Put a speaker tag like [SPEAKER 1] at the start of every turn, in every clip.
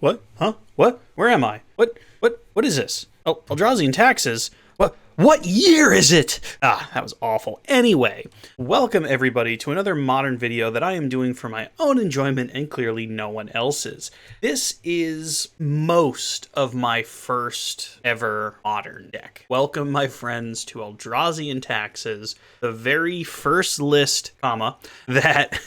[SPEAKER 1] What? Huh? What? Where am I? What is this? Oh, Eldrazi and Taxes. What year is it? Ah, that was awful. Anyway, welcome everybody to another modern video that I am doing for my own enjoyment and clearly no one else's. This is most of my first ever modern deck. Welcome, my friends, to Eldrazi and Taxes, the very first list, that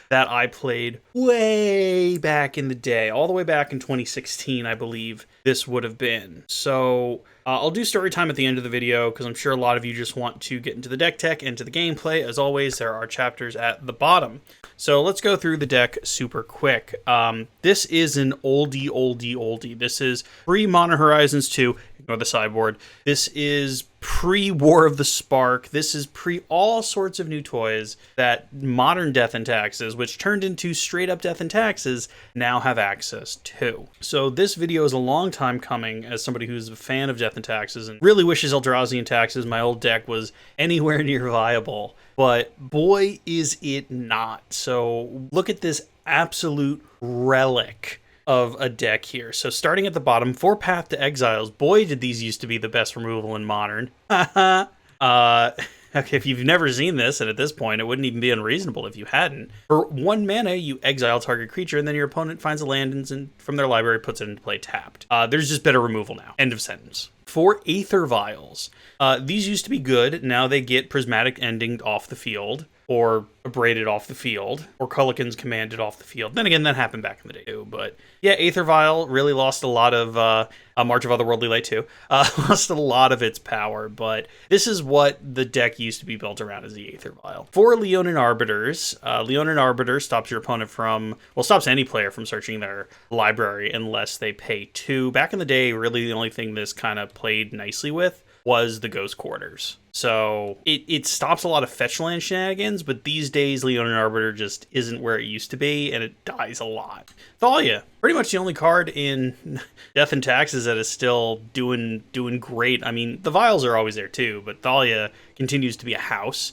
[SPEAKER 1] that I played way back in the day, all the way back in 2016, I believe this would have been. So I'll do story time at the end of the video because I'm sure a lot of you just want to get into the deck tech and to the gameplay. As always, there are chapters at the bottom. So let's go through the deck super quick. This is an oldie. This is pre-Modern Horizons 2. Ignore the sideboard. This is pre-War of the Spark. This is pre all sorts of new toys that modern Death and Taxes, which turned into straight up Death and Taxes, now have access to. So this video is a long time coming as somebody who's a fan of Death and Taxes and really wishes Eldrazi and Taxes, my old deck, was anywhere near viable. But boy, is it not. So look at this absolute relic of a deck here. So starting at the bottom, 4 Path to Exiles. Boy, did these used to be the best removal in Modern. Okay, if you've never seen this, and at this point, it wouldn't even be unreasonable if you hadn't. For 1 mana, you exile target creature, and then your opponent finds a land and from their library puts it into play tapped. There's just better removal now. End of sentence. 4 Aether Vials. These used to be good. Now they get Prismatic Ending off the field, or Abraded off the field, or Culligan's Commanded off the field. Then again, that happened back in the day too. But yeah, Aether Vial really lost a lot of March of Otherworldly Light too. Lost a lot of its power, but this is what the deck used to be built around, as the Aether Vial. 4 Leonin Arbiters. Leonin Arbiter stops your opponent from, well, stops any player from searching their library unless they pay 2. Back in the day, really the only thing this kind of played nicely with was the Ghost Quarters. So it stops a lot of fetch land shenanigans, but these days Leonin Arbiter just isn't where it used to be, and it dies a lot. Thalia, pretty much the only card in Death and Taxes that is still doing great. I mean, the Vials are always there too, but Thalia continues to be a house.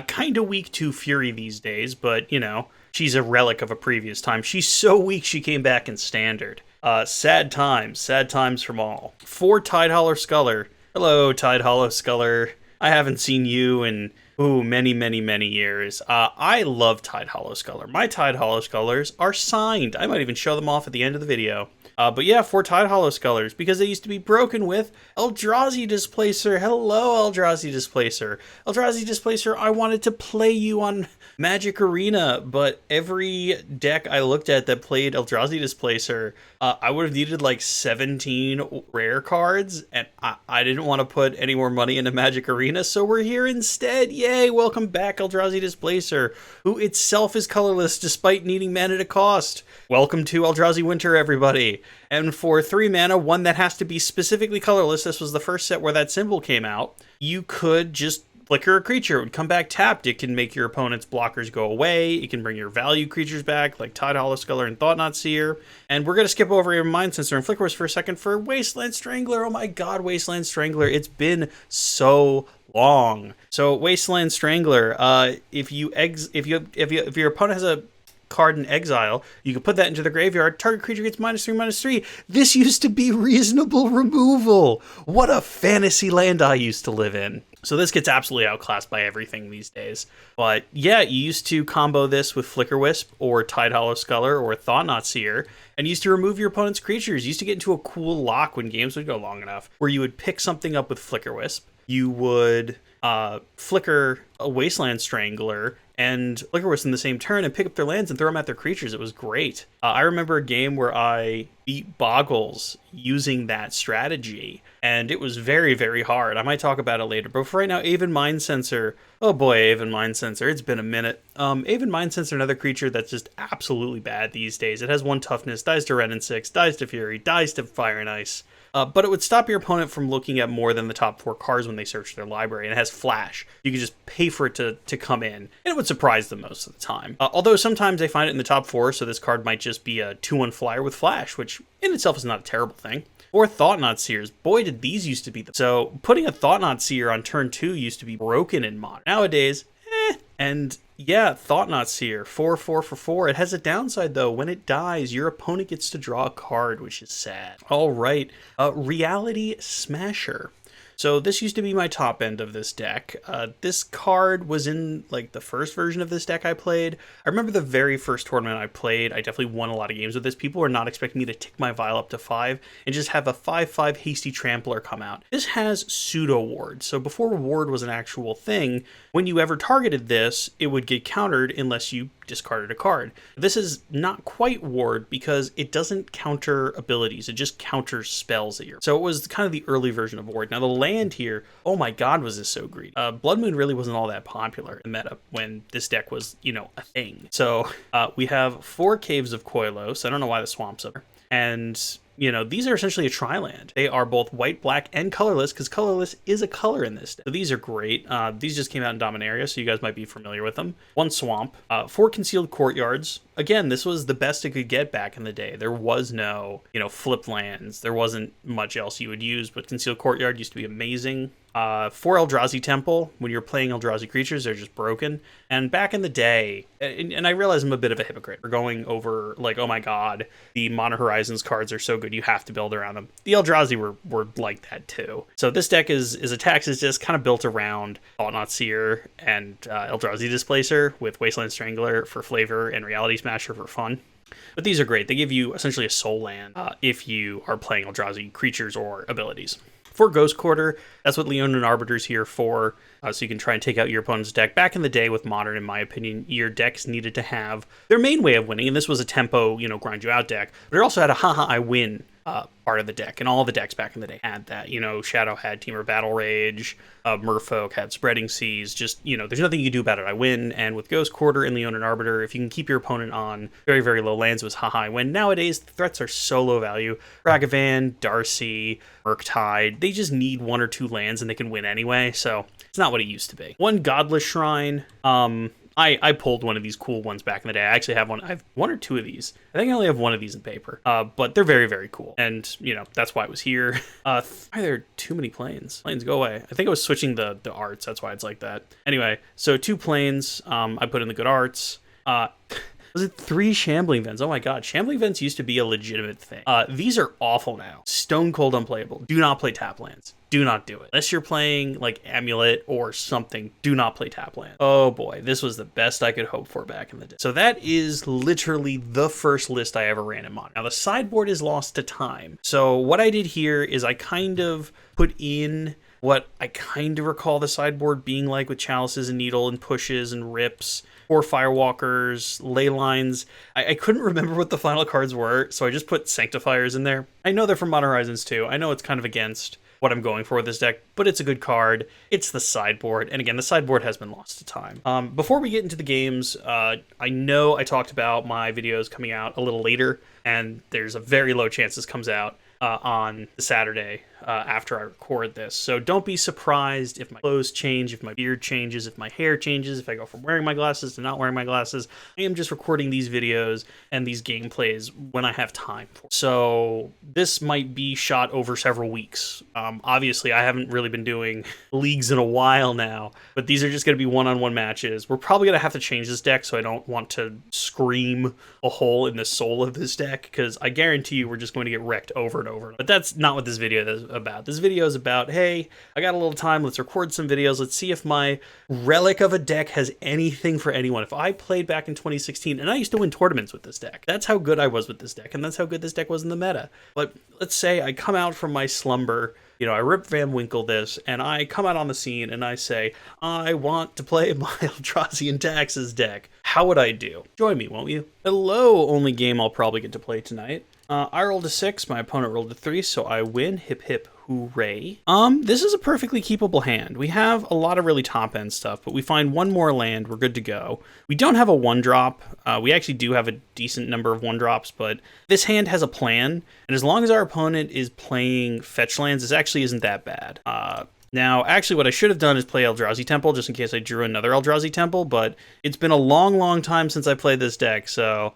[SPEAKER 1] Kind of weak to Fury these days, but, you know, she's a relic of a previous time. She's so weak she came back in Standard. Sad times from all. 4 Tidehollow Sculler. Hello, Tidehollow Sculler. I haven't seen you in, many years. I love Tidehollow Sculler. My Tidehollow Scullers are signed. I might even show them off at the end of the video. But yeah, 4 Tidehollow Scullers, because they used to be broken with Eldrazi Displacer. Hello, Eldrazi Displacer. Eldrazi Displacer, I wanted to play you on Magic Arena, but every deck I looked at that played Eldrazi Displacer, I would have needed like 17 rare cards, and I didn't want to put any more money into Magic Arena, so we're here instead. Yay, welcome back, Eldrazi Displacer, who itself is colorless despite needing mana to cost. Welcome to Eldrazi Winter, everybody. And for 3 mana, one that has to be specifically colorless, this was the first set where that symbol came out, you could just flicker a creature. It would come back tapped. It can make your opponent's blockers go away. It can bring your value creatures back, like Tidehollow Sculler and Thought-Knot Seer. And we're going to skip over your Mind Sensor and Flicker Wisp for a second for Wasteland Strangler. Oh my god, Wasteland Strangler. It's been so long. So Wasteland Strangler, if your opponent has a card in exile, you can put that into the graveyard. Target creature gets -3/-3. This used to be reasonable removal. What a fantasy land I used to live in. So this gets absolutely outclassed by everything these days. But yeah, you used to combo this with Flicker Wisp or Tidehollow Sculler or Thought-Knot Seer, and you used to remove your opponent's creatures. You used to get into a cool lock when games would go long enough, where you would pick something up with Flicker Wisp. You would flicker a Wasteland Strangler and Flicker Wisp in the same turn and pick up their lands and throw them at their creatures. It was great. I remember a game where I beat Boggles using that strategy, and it was very, very hard. I might talk about it later, but for right now, Aven Mind Sensor. Oh boy, Aven Mind Sensor. It's been a minute. Aven Mind Sensor, another creature that's just absolutely bad these days. It has 1 toughness, dies to Red and 6, dies to Fury, dies to Fire and Ice. But it would stop your opponent from looking at more than the top 4 cards when they search their library, and it has Flash. You can just pay for it to come in, and it would surprise them most of the time. Although sometimes they find it in the top 4, so this card might just be a 2/1 flyer with Flash, which in itself is not a terrible thing. Or Thought-Knot Seers. Boy, did these used to be so putting a Thought-Knot Seer on turn 2 used to be broken in Modern. Nowadays, And yeah, Thought-Knot here, 4/4 for 4. It has a downside though. When it dies, your opponent gets to draw a card, which is sad. All right, Reality Smasher. So this used to be my top end of this deck. This card was in like the first version of this deck I played. I remember the very first tournament I played, I definitely won a lot of games with this. People were not expecting me to tick my vial up to 5 and just have a 5/5 Hasty Trampler come out. This has pseudo ward. So before ward was an actual thing, when you ever targeted this, it would get countered unless you discarded a card. This is not quite ward because it doesn't counter abilities. It just counters spells that you're. So it was kind of the early version of ward. Now the land here, oh my god, was this so greedy. Blood Moon really wasn't all that popular in meta when this deck was, you know, a thing. So we have 4 Caves of Koilos. I don't know why the swamps are. And you know, these are essentially a tri-land. They are both white, black, and colorless, because colorless is a color in this deck. So these are great. These just came out in Dominaria, so you guys might be familiar with them. 1 swamp, 4 concealed courtyards. Again, this was the best it could get back in the day. There was no, you know, flip lands. There wasn't much else you would use, but concealed courtyard used to be amazing. 4 Eldrazi Temple. When you're playing Eldrazi creatures, they're just broken. And back in the day, and I realize I'm a bit of a hypocrite. We're going over like, oh my god, the Modern Horizons cards are so good, you have to build around them. The Eldrazi were like that too. So this deck is a Taxes just kind of built around Thought-Knot Seer and Eldrazi Displacer with Wasteland Strangler for flavor and Reality Smasher for fun. But these are great. They give you essentially a soul land if you are playing Eldrazi creatures or abilities. For Ghost Quarter, that's what Leonin Arbiter's here for, so you can try and take out your opponent's deck. Back in the day with Modern, in my opinion, your decks needed to have their main way of winning, and this was a tempo, you know, grind you out deck, but it also had a haha I win part of the deck, and all the decks back in the day had that. You know, Shadow had Teamer Battle Rage, Merfolk had Spreading Seas, just, you know, there's nothing you can do about it. I win, and with Ghost Quarter and Leonin Arbiter, if you can keep your opponent on very, very low lands, it was haha I win. Nowadays, the threats are so low value. Ragavan, Darcy, Murktide, they just need 1 or 2 lands and they can win anyway, so it's not what it used to be. 1 Godless Shrine, I pulled one of these cool ones back in the day. I actually have one. I have 1 or 2 of these. I think I only have 1 of these in paper. But they're very, very cool. And, you know, that's why it was here. Why are there too many planes? Planes, go away. I think I was switching the arts. That's why it's like that. Anyway, so 2 planes. I put in the good arts. Was it 3 Shambling Vents? Oh my god, Shambling Vents used to be a legitimate thing. These are awful now. Stone cold unplayable. Do not play tap lands. Do not do it. Unless you're playing like Amulet or something, do not play tap land. Oh boy, this was the best I could hope for back in the day. So that is literally the first list I ever ran in Modern. Now the sideboard is lost to time. So what I did here is I kind of put in what I kind of recall the sideboard being like, with Chalices and Needle and Pushes and Rips, 4 Firewalkers, Ley Lines. I couldn't remember what the final cards were, so I just put Sanctifiers in there. I know they're from Modern Horizons too. I know it's kind of against what I'm going for with this deck, but it's a good card. It's the sideboard, and again, the sideboard has been lost to time. Before we get into the games, I know I talked about my videos coming out a little later, and there's a very low chance this comes out on the Saturday after I record this. So don't be surprised if my clothes change, if my beard changes, if my hair changes, if I go from wearing my glasses to not wearing my glasses. I am just recording these videos and these gameplays when I have time for. So this might be shot over several weeks. Obviously, I haven't really been doing leagues in a while now, but these are just going to be one-on-one matches. We're probably going to have to change this deck, so I don't want to scream a hole in the soul of this deck, because I guarantee you we're just going to get wrecked over and over. But that's not what this video is about. This video is about, hey, I got a little time, let's record some videos, let's see if my relic of a deck has anything for anyone. If I played back in 2016, and I used to win tournaments with this deck, that's how good I was with this deck, and that's how good this deck was in the meta. But let's say I come out from my slumber, you know, I Rip Van Winkle this, and I come out on the scene and I say, I want to play my Eldrazi and Taxes deck. How would I do? Join me, won't you? Hello, only game I'll probably get to play tonight. I rolled a 6, my opponent rolled a 3, so I win. Hip hip hooray. This is a perfectly keepable hand. We have a lot of really top-end stuff, but we find 1 more land, we're good to go. We don't have a 1-drop. We actually do have a decent number of 1-drops, but this hand has a plan, and as long as our opponent is playing fetch lands, this actually isn't that bad. Now, actually, what I should have done is play Eldrazi Temple, just in case I drew another Eldrazi Temple, but it's been a long, long time since I played this deck, so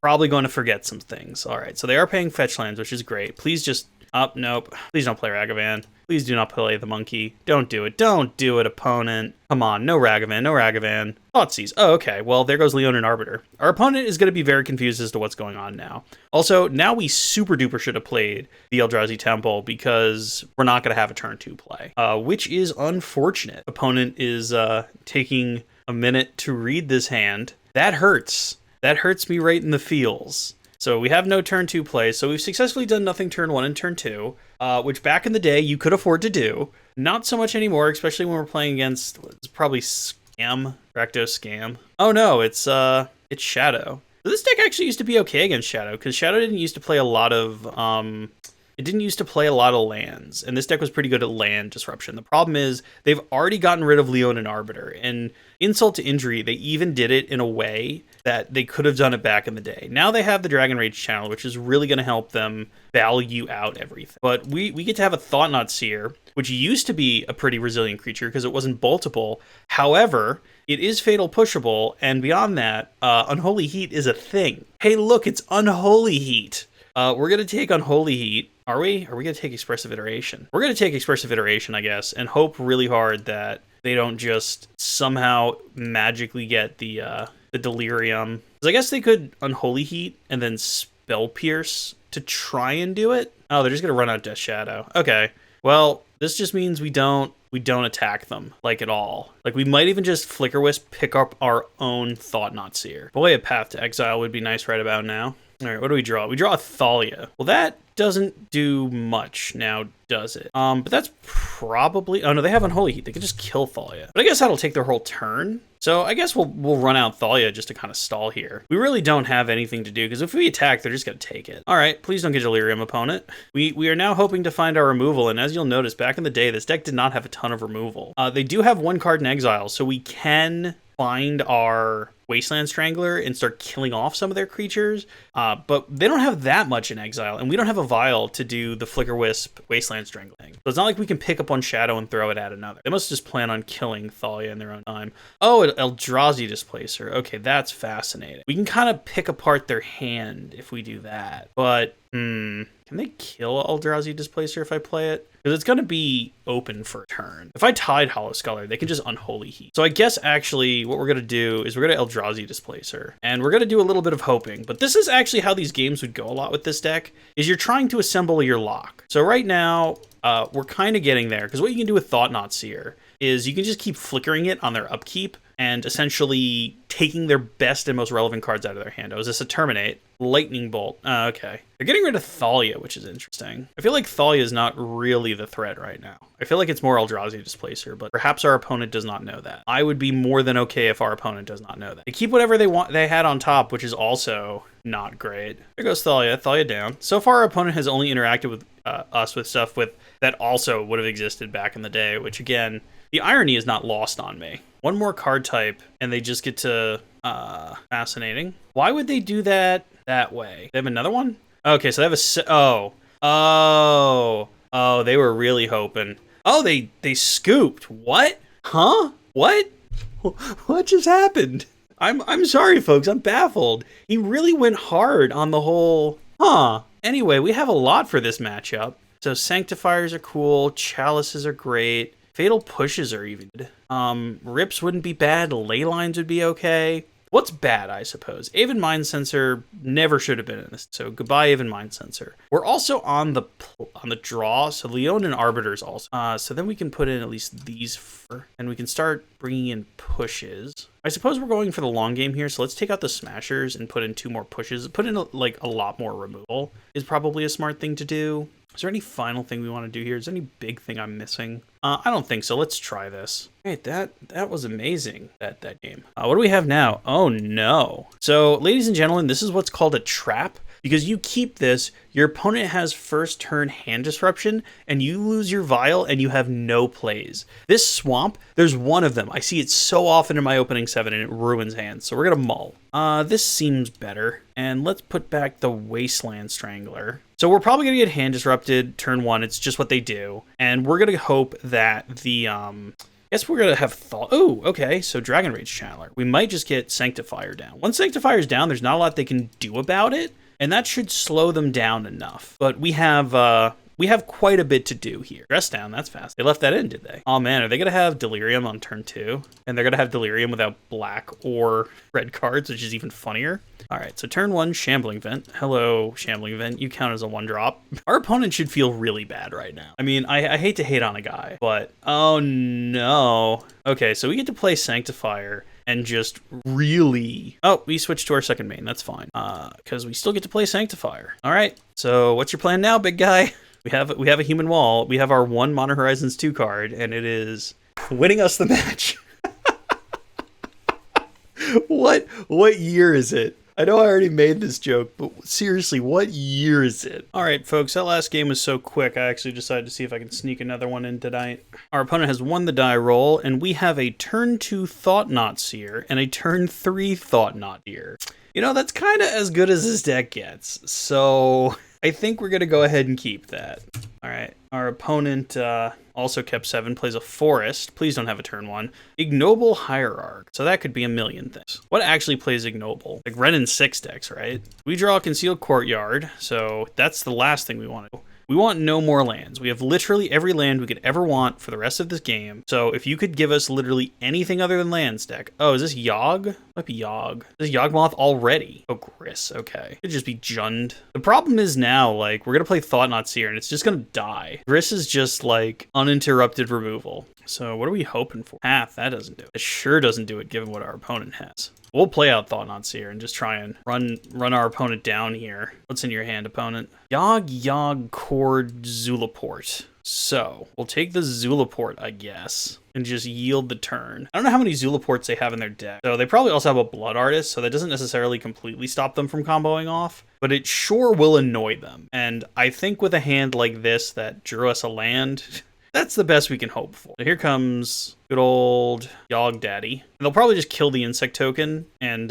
[SPEAKER 1] probably going to forget some things. All right, so they are paying fetch lands, which is great. Please just... nope. Please don't play Ragavan. Please do not play the monkey. Don't do it. Don't do it, opponent. Come on, no Ragavan, no Ragavan. Thoughtseize. Oh, okay. Well, there goes Leonin Arbiter. Our opponent is going to be very confused as to what's going on now. Also, now we super duper should have played the Eldrazi Temple because we're not going to have a turn 2 play, which is unfortunate. Opponent is taking a minute to read this hand. That hurts. That hurts me right in the feels. So we have no turn 2 play, so we've successfully done nothing turn 1 and turn 2, which back in the day you could afford to do. Not so much anymore, especially when we're playing against, it's probably Scam, Rakdos Scam. Oh no, it's Shadow. So this deck actually used to be okay against Shadow, because Shadow didn't used to play a lot of, lands, and this deck was pretty good at land disruption. The problem is they've already gotten rid of Leonin Arbiter, and insult to injury, they even did it in a way that they could have done it back in the day. Now they have the Dragon Rage channel, which is really going to help them value out everything. But we get to have a Thought-Knot Seer, which used to be a pretty resilient creature because it wasn't boltable. However, it is fatal pushable, and beyond that, Unholy Heat is a thing. Hey, look, it's Unholy Heat. We're going to take Unholy Heat. Are we? Are we going to take Expressive Iteration? We're going to take Expressive Iteration, I guess, and hope really hard that they don't just somehow magically get the Delirium. Because I guess they could Unholy Heat and then Spell Pierce to try and do it. Oh, they're just going to run out Death Shadow. Okay. Well, this just means we don't attack them, like, at all. Like, we might even just Flicker Wisp, pick up our own Thought-Knot Seer. Boy, a Path to Exile would be nice right about now. All right, what do we draw? We draw a Thalia. Well, that doesn't do much now, does it? But that's probably... Oh, no, they have Unholy Heat. They could just kill Thalia. But I guess that'll take their whole turn. So I guess we'll run out Thalia just to kind of stall here. We really don't have anything to do, because if we attack, they're just going to take it. All right, please don't get Delirium, opponent. We are now hoping to find our removal, and as you'll notice, back in the day, this deck did not have a ton of removal. They do have one card in exile, so we can find our Wasteland Strangler and start killing off some of their creatures, but they don't have that much in exile, and we don't have a vial to do the Flicker Wisp Wasteland Strangling. So it's not like we can pick up one Shadow and throw it at another. They must just plan on killing Thalia in their own time. Oh, Eldrazi Displacer. Okay, that's fascinating. We can kind of pick apart their hand if we do that, but can they kill Eldrazi Displacer if I play it? Because it's going to be open for a turn. If I tied Hollow Scholar, they can just Unholy Heat. So I guess actually what we're going to do is we're going to Eldrazi Displacer. And we're going to do a little bit of hoping. But this is actually how these games would go a lot with this deck, is you're trying to assemble your lock. So right now, we're kind of getting there. Because what you can do with Thought-Knot Seer is you can just keep flickering it on their upkeep and essentially taking their best and most relevant cards out of their hand. Oh, is this a Terminate? Lightning Bolt. Okay. They're getting rid of Thalia, which is interesting. I feel like Thalia is not really the threat right now. I feel like it's more Eldrazi Displacer, but perhaps our opponent does not know that. I would be more than okay if our opponent does not know that. They keep whatever they had on top, which is also not great. There goes Thalia. Thalia down. So far, our opponent has only interacted with us with stuff that also would have existed back in the day, which again, the irony is not lost on me. One more card type, and they just get to... fascinating. Why would they do that way? They have another one? Okay, so they have Oh, they were really hoping. Oh, they scooped. What? Huh? What? What just happened? I'm sorry, folks. I'm baffled. He really went hard on the whole... Huh. Anyway, we have a lot for this matchup. So Sanctifiers are cool. Chalices are great. Fatal Pushes are even good. Rips wouldn't be bad. Ley Lines would be okay. What's bad, I suppose? Aven Mind Sensor never should have been in this, so goodbye Aven Mind Sensor. We're also on the draw, so Leonin Arbiters also. So then we can put in at least these, and we can start bringing in pushes. I suppose we're going for the long game here, so let's take out the Smashers and put in 2 more pushes. Put in like a lot more removal is probably a smart thing to do. Is there any final thing we want to do here? Is there any big thing I'm missing? I don't think so. Let's try this. Right, that was amazing, that game. What do we have now? Oh, no. So, ladies and gentlemen, this is what's called a trap. Because you keep this, your opponent has first turn hand disruption, and you lose your vial, and you have no plays. This swamp, there's one of them. I see it so often in my opening 7, and it ruins hands. So we're going to mull. This seems better. And let's put back the Wasteland Strangler. So we're probably going to get hand disrupted turn 1. It's just what they do. And we're going to hope that the... guess we're going to have thought. Oh, okay. So Dragon Rage Channeler. We might just get Sanctifier down. Once Sanctifier's down, there's not a lot they can do about it. And that should slow them down enough. But we have we have quite a bit to do here. Dress down, that's fast. They left that in, did they? Oh man, are they gonna have Delirium on turn 2? And they're gonna have Delirium without black or red cards, which is even funnier. All right, so turn 1, Shambling Vent. Hello, Shambling Vent. You count as a 1-drop. Our opponent should feel really bad right now. I mean, I hate to hate on a guy, but oh no. Okay, so we get to play Sanctifier and just really... Oh, we switched to our second main. That's fine. Because we still get to play Sanctifier. All right, so what's your plan now, big guy? We have a human wall. We have our 1 Modern Horizons 2 card, and it is winning us the match. What year is it? I know I already made this joke, but seriously, what year is it? All right, folks, that last game was so quick, I actually decided to see if I can sneak another one in tonight. Our opponent has won the die roll, and we have a turn 2 Thought-Knot Seer and a turn 3 Thought-Knot Seer. You know, that's kind of as good as this deck gets, so I think we're going to go ahead and keep that. All right, our opponent also kept 7, plays a Forest. Please don't have a turn 1. Ignoble Hierarch. So that could be a million things. What actually plays Ignoble? Like Ren and 6 decks, right? We draw a Concealed Courtyard, so that's the last thing we want to do. We want no more lands. We have literally every land we could ever want for the rest of this game. So if you could give us literally anything other than lands deck. Oh, is this Yogg? Might be Yogg. Is Yawgmoth already? Oh, Gris. Okay. Could just be Jund. The problem is now, like, we're going to play Thought-Knot Seer and it's just going to die. Gris is just like uninterrupted removal. So what are we hoping for? Path, that doesn't do it. It sure doesn't do it given what our opponent has. We'll play out Thought-Knot Seer and just try and run our opponent down here. What's in your hand, opponent? Yogg, Cord, Zulaport. So we'll take the Zulaport, I guess, and just yield the turn. I don't know how many Zulaports they have in their deck. So they probably also have a Blood Artist, so that doesn't necessarily completely stop them from comboing off, but it sure will annoy them. And I think with a hand like this that drew us a land, that's the best we can hope for. So here comes good old Yogg Daddy. And they'll probably just kill the insect token and,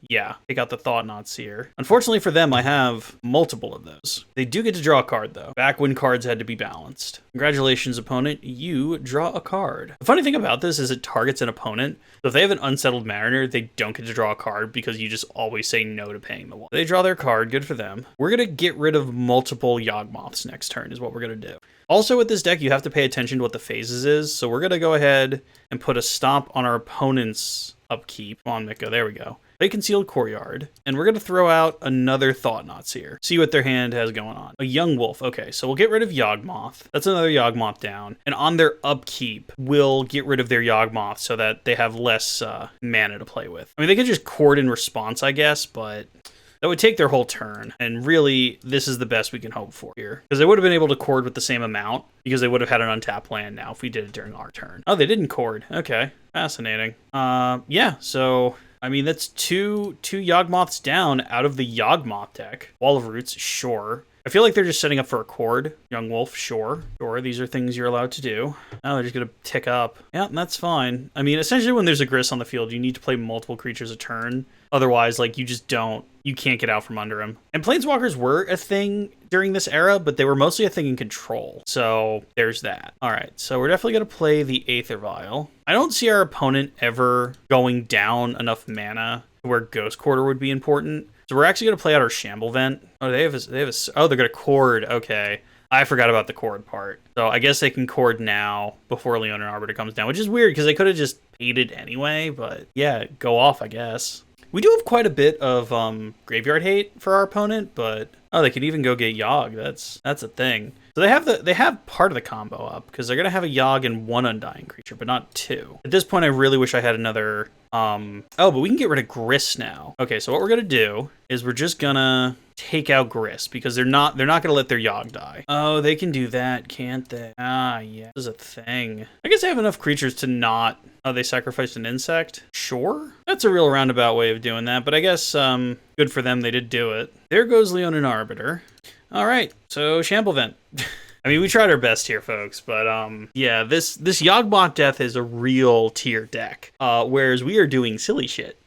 [SPEAKER 1] yeah, take out the Thought-Knot Seer. Unfortunately for them, I have multiple of those. They do get to draw a card, though, back when cards had to be balanced. Congratulations, opponent. You draw a card. The funny thing about this is it targets an opponent. So if they have an Unsettled Mariner, they don't get to draw a card because you just always say no to paying the one. They draw their card. Good for them. We're going to get rid of multiple Yawgmoths next turn is what we're going to do. Also with this deck, you have to pay attention to what the phases is. So we're going to go ahead and put a stop on our opponent's upkeep. Come on, Miko. There we go. They Concealed Courtyard, and we're going to throw out another Thought-Knot Seer. See what their hand has going on. A Young Wolf. Okay, so we'll get rid of Yawgmoth. That's another Yawgmoth down. And on their upkeep, we'll get rid of their Yawgmoth so that they have less mana to play with. I mean, they could just Chord in response, I guess, but that would take their whole turn, and really, this is the best we can hope for here. Because they would have been able to Chord with the same amount, because they would have had an untapped land now if we did it during our turn. Oh, they didn't Chord. Okay, fascinating. Yeah, so I mean, that's two Yawgmoths down out of the Yawgmoth deck. Wall of Roots, sure. I feel like they're just setting up for a Chord. Young Wolf, sure. Sure, these are things you're allowed to do. Oh, they're just going to tick up. Yeah, that's fine. I mean, essentially when there's a Gris on the field, you need to play multiple creatures a turn. Otherwise, like, you can't get out from under them. And Planeswalkers were a thing during this era, but they were mostly a thing in Control. So there's that. All right, so we're definitely going to play the Aether Vial. I don't see our opponent ever going down enough mana where Ghost Quarter would be important. So we're actually going to play out our Shamble Vent. Oh, they're going to Chord. Okay. I forgot about the Chord part. So I guess they can Chord now before Leonin Arbiter comes down, which is weird because they could have just paid it anyway, but yeah, go off, I guess. We do have quite a bit of graveyard hate for our opponent, but oh, they could even go get Yogg. That's a thing. So they have part of the combo up because they're gonna have a Yogg and one Undying creature, but not two. At this point, I really wish I had another. Oh, but we can get rid of Gris now. Okay, so what we're gonna do is we're just gonna take out Gris because they're not gonna let their Yogg die. Oh, they can do that, can't they? Ah, yeah, this is a thing. I guess they have enough creatures to not. Oh, they sacrificed an insect? Sure. That's a real roundabout way of doing that, but I guess good for them, they did do it. There goes Leonin Arbiter. All right, so Shamble Vent. I mean, we tried our best here, folks, but yeah, this Yawgmoth Death is a real tier deck, whereas we are doing silly shit.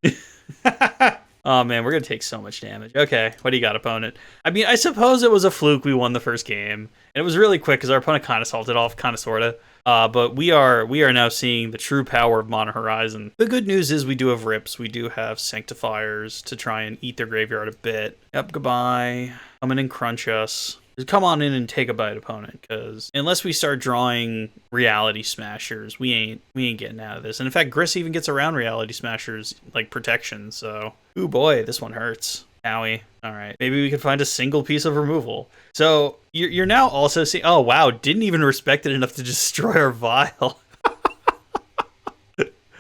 [SPEAKER 1] Oh man, we're gonna take so much damage. Okay, what do you got, opponent? I mean, I suppose it was a fluke we won the first game, and it was really quick because our opponent kind of salted off, kind of, sorta. But we are now seeing the true power of Modern Horizon. The good news is we do have rips. We do have Sanctifiers to try and eat their graveyard a bit. Yep, goodbye. Come in and crunch us. Just come on in and take a bite, opponent, because unless we start drawing Reality Smashers, we ain't getting out of this. And in fact, Gris even gets around Reality Smashers like protection. So, ooh boy, this one hurts. Owie. All right, maybe we can find a single piece of removal. So you're now also seeing. Oh wow, didn't even respect it enough to destroy our vial.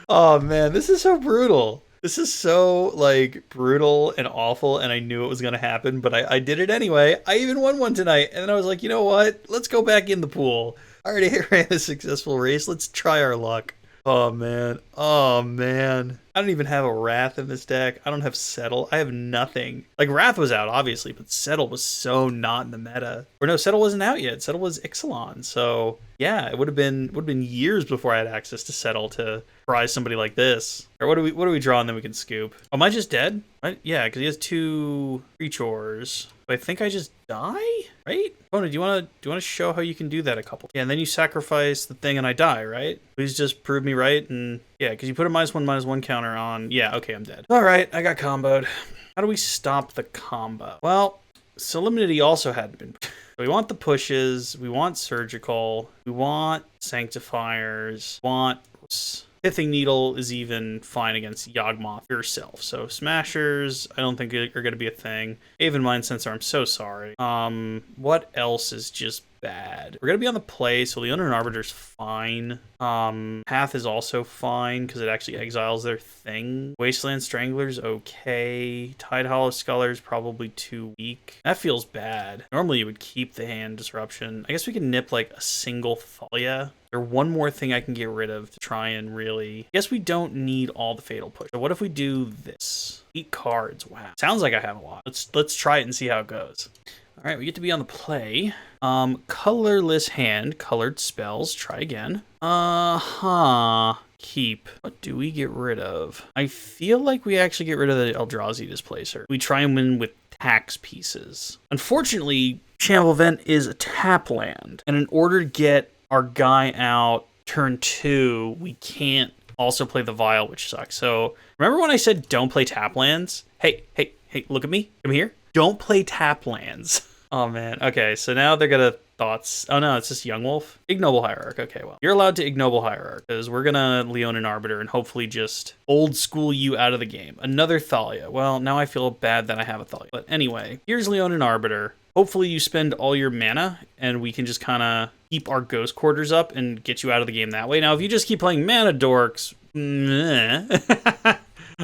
[SPEAKER 1] Oh man, this is so brutal. This is so, like, brutal and awful, and I knew it was going to happen, but I did it anyway. I even won one tonight, and then I was like, you know what? Let's go back in the pool. I already ran a successful race. Let's try our luck. Oh, man. Oh, man. I don't even have a Wrath in this deck. I don't have Settle. I have nothing. Like, Wrath was out, obviously, but Settle was so not in the meta. Or no, Settle wasn't out yet. Settle was Ixalan, so... yeah, it would have been years before I had access to Settle to prize somebody like this. Or what do we draw and then we can scoop? Oh, am I just dead? Yeah, because he has 2 creatures. But I think I just die, right? Oh, do you want to show how you can do that a couple? Yeah, and then you sacrifice the thing and I die, right? Please just prove me right. And yeah, because you put a -1/-1 counter on. Yeah, okay, I'm dead. All right, I got comboed. How do we stop the combo? Well, Solemnity also hadn't been. We want the pushes, we want Surgical, we want Sanctifiers, we want Pithing Needle is even fine against Yawgmoth yourself. So Smashers, I don't think are going to be a thing. Haven Mind Sensor, I'm so sorry. What else is just bad? We're going to be on the play, so Leonin Arbiter's fine. Path is also fine because it actually exiles their thing. Wasteland Strangler's okay. Tide Hollow Sculler's probably too weak. That feels bad. Normally you would keep the hand disruption. I guess we can nip like a single Thalia. Or one more thing I can get rid of to try and really... I guess we don't need all the Fatal Push. So what if we do this? 8 cards. Wow. Sounds like I have a lot. Let's try it and see how it goes. All right, we get to be on the play. Colorless hand, colored spells. Try again. Keep. What do we get rid of? I feel like we actually get rid of the Eldrazi Displacer. We try and win with tax pieces. Unfortunately, Shamble Vent is a tap land. And in order to get our guy out turn 2, we can't also play the Vial, which sucks. So remember when I said don't play tap lands? Hey, look at me. Come here. Don't play tap lands. Oh man. Okay, so now they're gonna thoughts. Oh no, it's just Young Wolf. Ignoble Hierarch. Okay, well, you're allowed to Ignoble Hierarch because we're gonna Leonin Arbiter and hopefully just old school you out of the game. Another Thalia. Well, now I feel bad that I have a Thalia. But anyway, here's Leonin Arbiter. Hopefully you spend all your mana and we can just kind of keep our Ghost Quarters up and get you out of the game that way. Now, if you just keep playing Mana Dorks,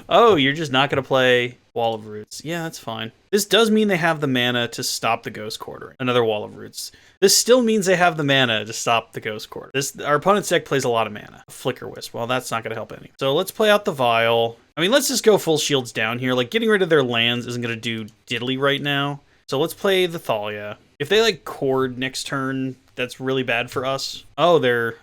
[SPEAKER 1] oh, you're just not going to play Wall of Roots. Yeah, that's fine. This does mean they have the mana to stop the Ghost Quarter. Another Wall of Roots. This still means they have the mana to stop the Ghost Quarter. Our opponent's deck plays a lot of mana. Flicker Wisp. Well, that's not going to help any. So let's play out the Vial. I mean, let's just go full shields down here. Like, getting rid of their lands isn't going to do diddly right now. So let's play the Thalia. If they like Chord next turn, that's really bad for us. Oh, they're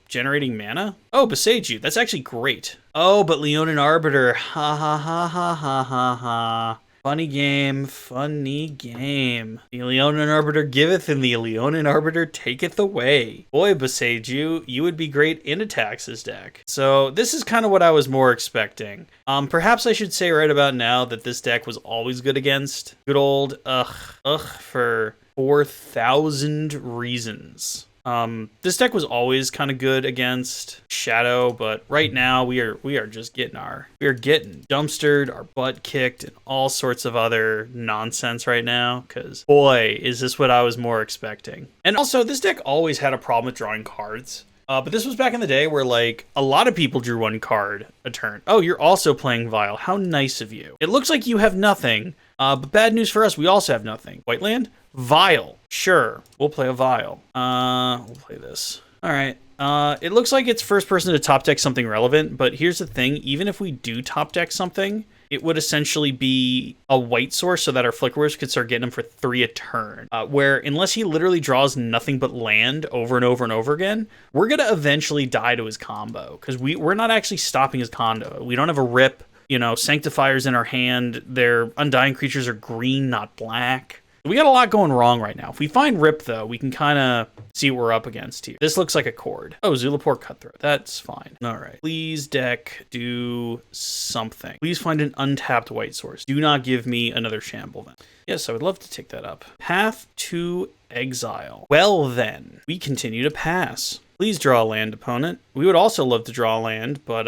[SPEAKER 1] generating mana? Oh, Besage You. That's actually great. Oh, but Leonin Arbiter. Ha ha ha ha ha ha ha. Funny game, funny game. The Leonin Arbiter giveth and the Leonin Arbiter taketh away. Boy, Besage You, you would be great in a Taxes deck. So this is kind of what I was more expecting. Perhaps I should say right about now that this deck was always good against good old for 4,000 reasons. This deck was always kind of good against Shadow, but right now we are just getting dumpstered, our butt kicked, and all sorts of other nonsense right now, because boy, is this what I was more expecting. And also, this deck always had a problem with drawing cards. But this was back in the day where, like, a lot of people drew 1 card a turn. Oh, you're also playing Vial. How nice of you. It looks like you have nothing, but bad news for us, we also have nothing. White land? Vial. Sure, we'll play a Vial. We'll play this. All right. It looks like it's first person to top deck something relevant, but here's the thing. Even if we do top deck something, it would essentially be a white source so that our Flicker Wisp could start getting him for 3 a turn. Where unless he literally draws nothing but land over and over and over again, we're going to eventually die to his combo because we're not actually stopping his combo. We don't have a rip, Sanctifiers in our hand. Their Undying creatures are green, not black. We got a lot going wrong right now. If we find Rip, though, we can kind of see what we're up against here. This looks like a chord. Oh, Zulaport Cutthroat. That's fine. All right. Please, deck, do something. Please find an untapped white source. Do not give me another Shamble then. Yes, I would love to take that up. Path to Exile. Well, then, we continue to pass. Please draw a land, opponent. We would also love to draw a land, but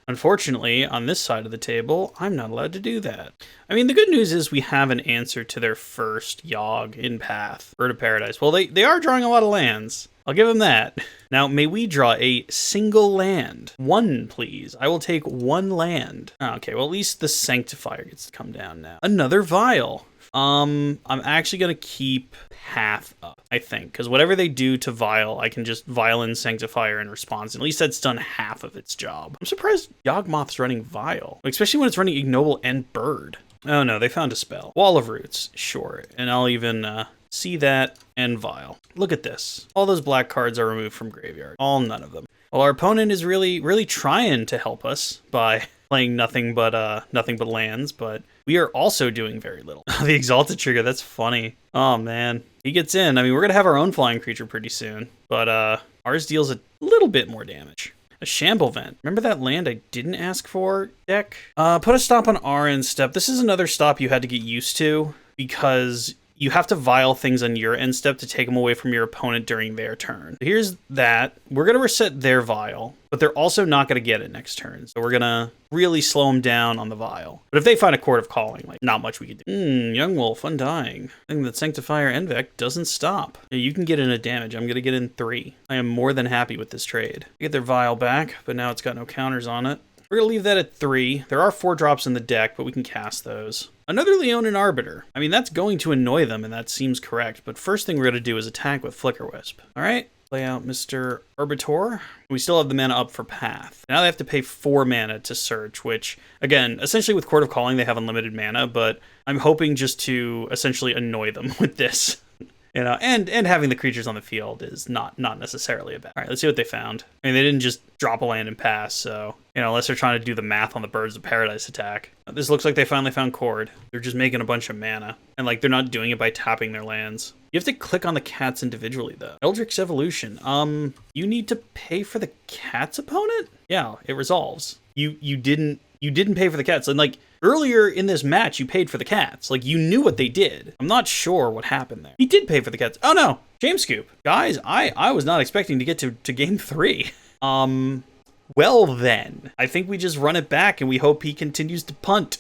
[SPEAKER 1] unfortunately, on this side of the table, I'm not allowed to do that. I mean, the good news is we have an answer to their first Yogg in Path, Bird of Paradise. Well, they are drawing a lot of lands. I'll give them that. Now, may we draw a single land? One, please. I will take one land. Okay, well, at least the Sanctifier gets to come down now. Another Vial. I'm actually going to keep Path up, I think, because whatever they do to Vial, I can just Vial in Sanctifier in response. At least that's done half of its job. I'm surprised Yawgmoth's running Vial, especially when it's running Ignoble and Bird. Oh no, they found a spell. Wall of Roots, sure. And I'll even see that and Vial. Look at this. All those black cards are removed from graveyard. All none of them. Well, our opponent is really trying to help us by playing nothing but lands, but we are also doing very little. The Exalted Trigger, that's funny. Oh man, he gets in. I mean, we're gonna have our own flying creature pretty soon, but ours deals a little bit more damage. A Shamble Vent. Remember that land I didn't ask for, deck? Put a stop on our end step. This is another stop you had to get used to because you have to Vial things on your end step to take them away from your opponent during their turn. So here's that. We're going to reset their Vial, but they're also not going to get it next turn. So we're going to really slow them down on the Vial. But if they find a Court of Calling, like, not much we could do. Young Wolf, Undying. I think that Sanctifier Envec doesn't stop. You can get in a damage. I'm going to get in 3. I am more than happy with this trade. I get their Vial back, but now it's got no counters on it. We're going to leave that at 3. There are 4 drops in the deck, but we can cast those. Another Leonin Arbiter. I mean, that's going to annoy them, and that seems correct. But first thing we're going to do is attack with Flicker Wisp. All right, play out Mr. Arbiter. We still have the mana up for Path. Now they have to pay 4 mana to search, which, again, essentially with Court of Calling, they have unlimited mana, but I'm hoping just to essentially annoy them with this. You know, and having the creatures on the field is not necessarily a bad. All right, let's see what they found. I mean, they didn't just drop a land and pass, so, you know, unless they're trying to do the math on the Birds of Paradise attack. This looks like they finally found Chord. They're just making a bunch of mana, and, like, they're not doing it by tapping their lands. You have to click on the cats individually, though. Eldritch's Evolution. You need to pay for the cat's opponent? Yeah, it resolves. You didn't pay for the cats. And, like, earlier in this match, you paid for the cats. Like, you knew what they did. I'm not sure what happened there. He did pay for the cats. Oh, no. James Scoop. Guys, I was not expecting to get to game 3. Well, then. I think we just run it back and we hope he continues to punt.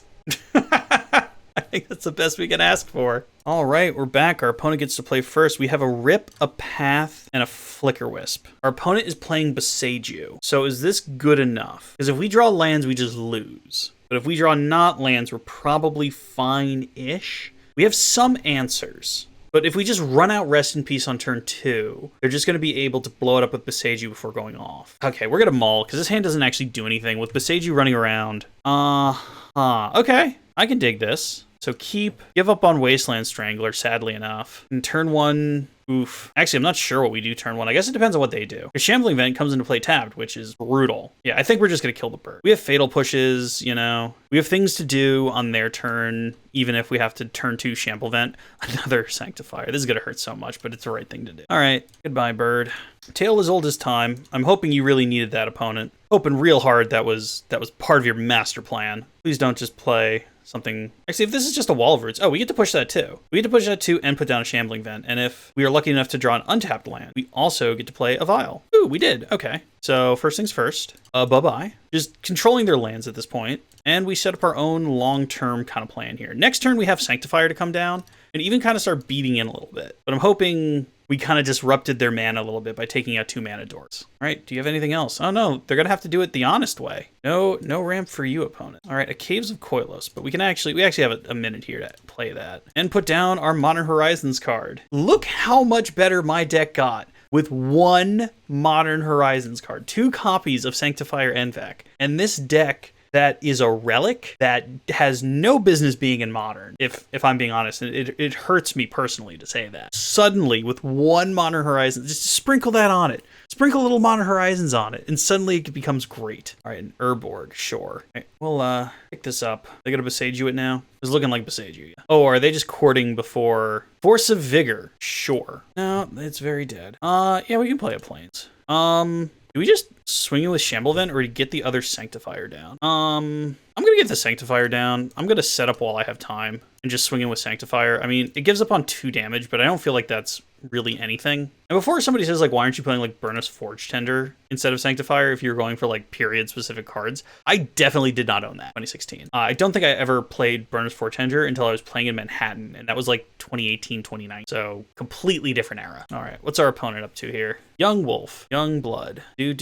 [SPEAKER 1] I think that's the best we can ask for. All right, we're back. Our opponent gets to play first. We have a Rip, a Path, and a Flicker Wisp. Our opponent is playing Boseiju. So is this good enough? Because if we draw lands, we just lose. But if we draw not lands, we're probably fine-ish. We have some answers. But if we just run out Rest in Peace on turn 2, they're just going to be able to blow it up with Boseiju before going off. Okay, we're going to Maul, because this hand doesn't actually do anything. With Boseiju running around. Okay, I can dig this. So give up on Wasteland Strangler, sadly enough. And turn 1, oof. Actually, I'm not sure what we do turn 1. I guess it depends on what they do. The Shambling Vent comes into play tapped, which is brutal. Yeah, I think we're just going to kill the bird. We have Fatal Pushes, you know. We have things to do on their turn, even if we have to turn 2 Shamble Vent. Another Sanctifier. This is going to hurt so much, but it's the right thing to do. All right, goodbye, bird. Tale as old as time. I'm hoping you really needed that opponent. Hoping real hard that was part of your master plan. Please don't just play something. Actually, if this is just a Wall of Roots, oh, we get to push that too. We get to push that too and put down a Shambling Vent. And if we are lucky enough to draw an untapped land, we also get to play a Vial. Ooh, we did. Okay. So first things first, bye-bye. Just controlling their lands at this point. And we set up our own long-term kind of plan here. Next turn, we have Sanctifier to come down and even kind of start beating in a little bit. But I'm hoping we kind of disrupted their mana a little bit by taking out 2 mana doors. All right, do you have anything else? Oh no, they're gonna have to do it the honest way. No ramp for you, opponent. All right, a Caves of Koilos, but we actually have a minute here to play that. And put down our Modern Horizons card. Look how much better my deck got with 1 Modern Horizons card. 2 copies of Sanctifier Envec. And this deck that is a relic that has no business being in Modern, if I'm being honest. It hurts me personally to say that. Suddenly, with one Modern Horizon, just sprinkle that on it. Sprinkle little Modern Horizons on it, and suddenly it becomes great. All right, an Urborg, sure. All right, we'll pick this up. They gonna Besage you it now? It's looking like Besage you. Yeah. Oh, are they just courting before Force of Vigor? Sure. No, it's very dead. Yeah, we can play a Plains. Do we just swing it with Shamblevent, or do you get the other Sanctifier down? I'm gonna get the Sanctifier down. I'm gonna set up while I have time and just swing in with Sanctifier. I mean, it gives up on 2 damage, but I don't feel like that's really anything. And before somebody says, like, why aren't you playing, like, Burnous Forge Tender instead of Sanctifier if you're going for, like, period-specific cards? I definitely did not own that in 2016. I don't think I ever played Burnous Forge Tender until I was playing in Manhattan, and that was, like, 2018, 2019. So, completely different era. All right, what's our opponent up to here? Young Wolf, Young Blood, do.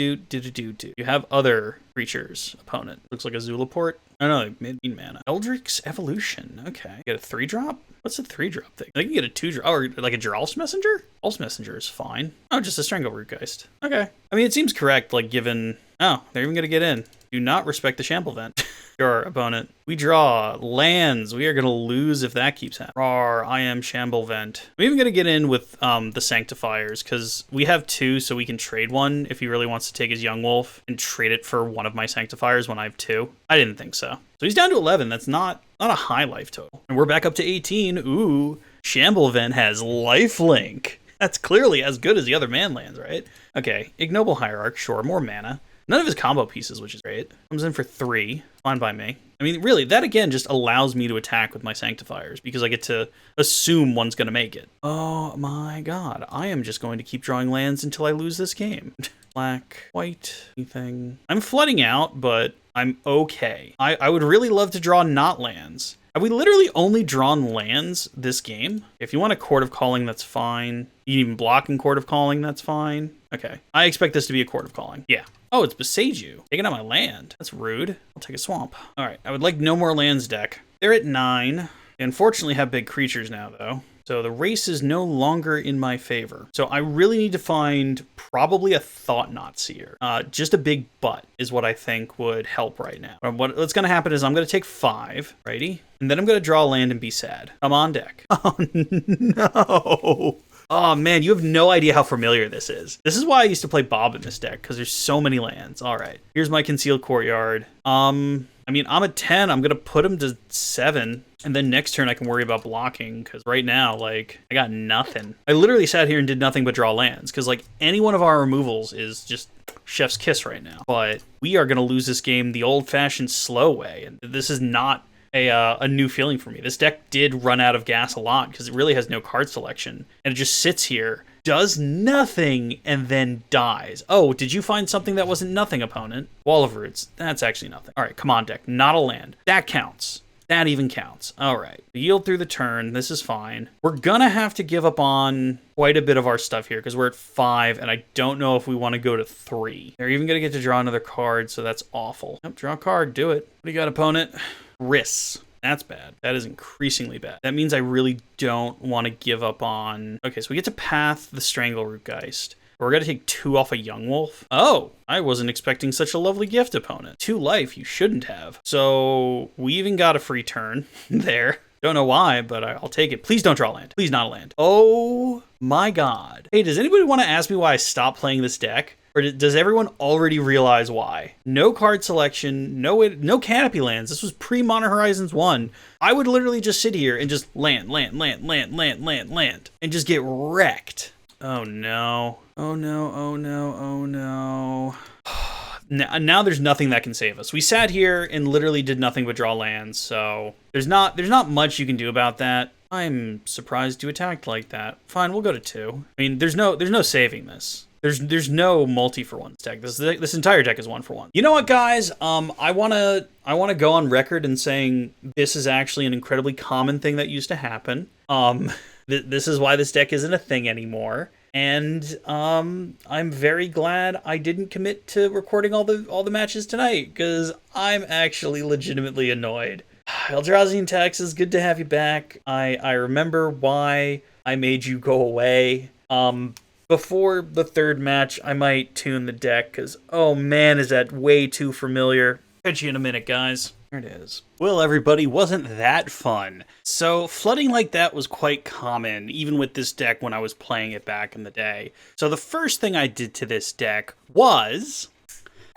[SPEAKER 1] You have other creatures, opponent. Looks like a Zulaport. I don't know, mid mana. Eldrick's Evolution, okay. Get a 3-drop? What's a 3-drop thing? I can get a 2-drop, or like a Geralf's Messenger? Geralf's Messenger is fine. Oh, just a Strangle Rootgeist. Okay. I mean, it seems correct, like, given... Oh, they're even gonna get in. Do not respect the Shamblevent. Your opponent. We draw lands. We are going to lose if that keeps happening. Rawr, I am Shamblevent. I'm even going to get in with the Sanctifiers, because we have 2, so we can trade one if he really wants to take his Young Wolf and trade it for one of my Sanctifiers when I have 2. I didn't think so. So he's down to 11. That's not a high life total. And we're back up to 18. Ooh, Shamblevent has lifelink. That's clearly as good as the other man lands, right? Okay, Ignoble Hierarch, sure, more mana. None of his combo pieces, which is great. Comes in for 3. Fine by me. I mean, really, that again just allows me to attack with my Sanctifiers because I get to assume one's going to make it. Oh my god. I am just going to keep drawing lands until I lose this game. Black, white, anything. I'm flooding out, but I'm okay. I would really love to draw not lands. Have we literally only drawn lands this game? If you want a Court of Calling, that's fine. You can even block in Court of Calling, that's fine. Okay. I expect this to be a Court of Calling. Yeah. Oh, it's Besage you. Taking out my land. That's rude. I'll take a swamp. All right. I would like no more lands deck. They're at 9. They unfortunately have big creatures now, though. So the race is no longer in my favor. So I really need to find probably a Thought-Knot Seer. Just a big butt is what I think would help right now. What's going to happen is I'm going to take 5, righty? And then I'm going to draw a land and be sad. I'm on deck. Oh, no. Oh man, you have no idea how familiar this is. This is why I used to play Bob in this deck, because there's so many lands. All right, here's my Concealed Courtyard. I mean, I'm at 10. I'm going to put him to 7. And then next turn I can worry about blocking, because right now, like, I got nothing. I literally sat here and did nothing but draw lands, because, like, any one of our removals is just chef's kiss right now. But we are going to lose this game the old-fashioned slow way, and this is not a new feeling for me. This deck did run out of gas a lot because it really has no card selection, and it just sits here, does nothing, and then dies. Oh, did you find something that wasn't nothing, opponent? Wall of Roots. That's actually nothing. All right, come on, deck. Not a land. That counts. That even counts. All right. Yield through the turn. This is fine. We're gonna have to give up on quite a bit of our stuff here because we're at 5, and I don't know if we want to go to 3. They're even gonna get to draw another card, so that's awful. Yep, draw a card. Do it. What do you got, opponent? Risks. That's bad. That is increasingly bad. That means I really don't want to give up on... Okay, so we get to path the Strangle Rootgeist. We're going to take 2 off a Young Wolf. Oh, I wasn't expecting such a lovely gift, opponent. 2 life, you shouldn't have. So we even got a free turn there. Don't know why, but I'll take it. Please don't draw land. Please not a land. Oh my god. Hey, does anybody want to ask me why I stopped playing this deck? Or does everyone already realize why? No card selection, no canopy lands. This was pre-Modern Horizons 1. I would literally just sit here and just land, and just get wrecked. Oh no. Oh no, oh no, oh no. Now there's nothing that can save us. We sat here and literally did nothing but draw lands, so there's not much you can do about that. I'm surprised you attacked like that. Fine, we'll go to 2. I mean, there's no saving this. There's no multi for 1 deck. This entire deck is 1 for 1. You know what, guys? I wanna go on record in saying this is actually an incredibly common thing that used to happen. This is why this deck isn't a thing anymore. And I'm very glad I didn't commit to recording all the matches tonight, because I'm actually legitimately annoyed. Eldrazi and Taxes, good to have you back. I remember why I made you go away. Before the 3rd match, I might tune the deck, because, oh man, is that way too familiar. Catch you in a minute, guys. There it is. Well, everybody, wasn't that fun? So flooding like that was quite common, even with this deck when I was playing it back in the day. So the first thing I did to this deck was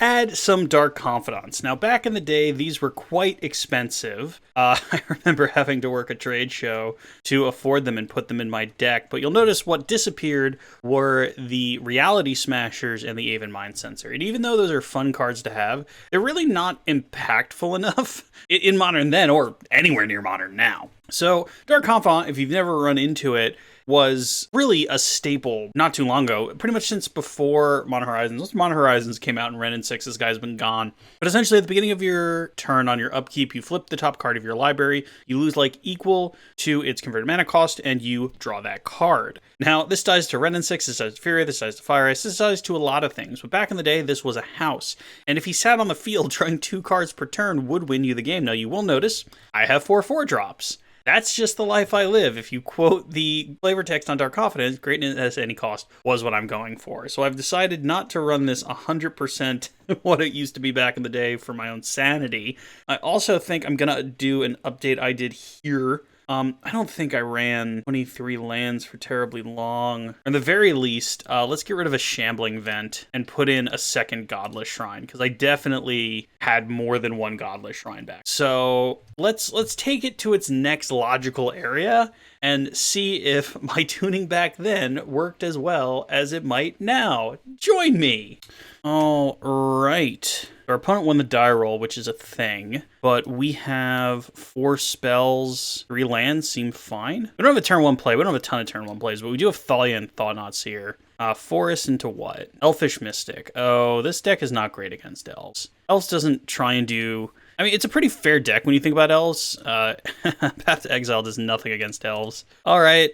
[SPEAKER 1] add some Dark Confidants. Now, back in the day, these were quite expensive. I remember having to work a trade show to afford them and put them in my deck, but you'll notice what disappeared were the Reality Smashers and the Aven Mind Sensor. And even though those are fun cards to have, they're really not impactful enough in Modern then, or anywhere near Modern now. So, Dark Confidant, if you've never run into it, was really a staple not too long ago, pretty much since before Modern Horizons. Once Modern Horizons came out and Ren and 6, this guy's been gone. But essentially, at the beginning of your turn on your upkeep, you flip the top card of your library, you lose like equal to its converted mana cost, and you draw that card. Now, this dies to Ren and 6, this dies to Fury, this dies to Fire Ice, this dies to a lot of things. But back in the day, this was a house. And if he sat on the field drawing 2 cards per turn, would win you the game. Now, you will notice, I have 4/4 drops. That's just the life I live. If you quote the flavor text on Dark Confidence, greatness at any cost was what I'm going for. So I've decided not to run this 100% what it used to be back in the day for my own sanity. I also think I'm going to do an update I did here. I don't think I ran 23 lands for terribly long. At the very least, let's get rid of a Shambling Vent and put in a second Godless Shrine, because I definitely had more than one Godless Shrine back. So let's take it to its next logical area and see if my tuning back then worked as well as it might now. Join me! All right. Our opponent won the die roll, which is a thing, but we have 4 spells, 3 lands seem fine. We don't have a turn 1 play. We don't have a ton of turn 1 plays, but we do have Thalia and Thought-Knot Seer. Forest into what? Elfish Mystic. Oh, this deck is not great against elves. Elves doesn't try and do... I mean, it's a pretty fair deck when you think about elves. Path to Exile does nothing against elves. All right,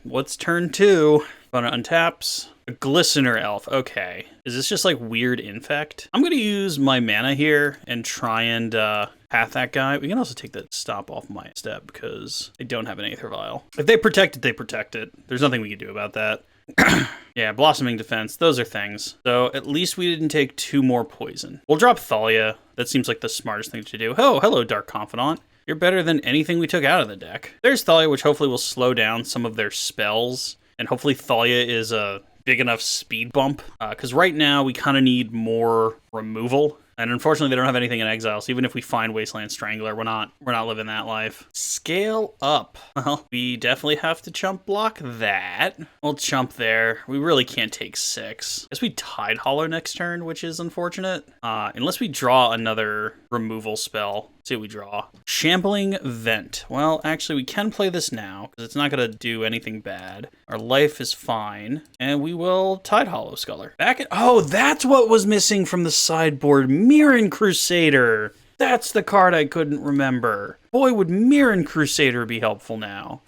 [SPEAKER 1] what's turn 2? Opponent untaps. A Glistener Elf. Okay. Is this just like weird infect? I'm going to use my mana here and try and path that guy. We can also take the stop off my step because I don't have an Aether Vial. If they protect it, they protect it. There's nothing we can do about that. Yeah, Blossoming Defense. Those are things. So at least we didn't take 2 more poison. We'll drop Thalia. That seems like the smartest thing to do. Oh, hello, Dark Confidant. You're better than anything we took out of the deck. There's Thalia, which hopefully will slow down some of their spells. And hopefully Thalia is a big enough speed bump, because right now we kind of need more removal, and unfortunately they don't have anything in exile, so even if we find Wasteland Strangler, we're not living that life. Scale up. Well, we definitely have to chump block that. We'll chump there. We really can't take 6. Guess we Tide Hollow next turn, which is unfortunate, unless we draw another removal spell. Let's see what we draw. Shambling Vent. Well, actually, we can play this now, because it's not going to do anything bad. Our life is fine, and we will Tide Hollow Sculler. Oh, that's what was missing from the sideboard. Mirren Crusader. That's the card I couldn't remember. Boy, would Mirren Crusader be helpful now.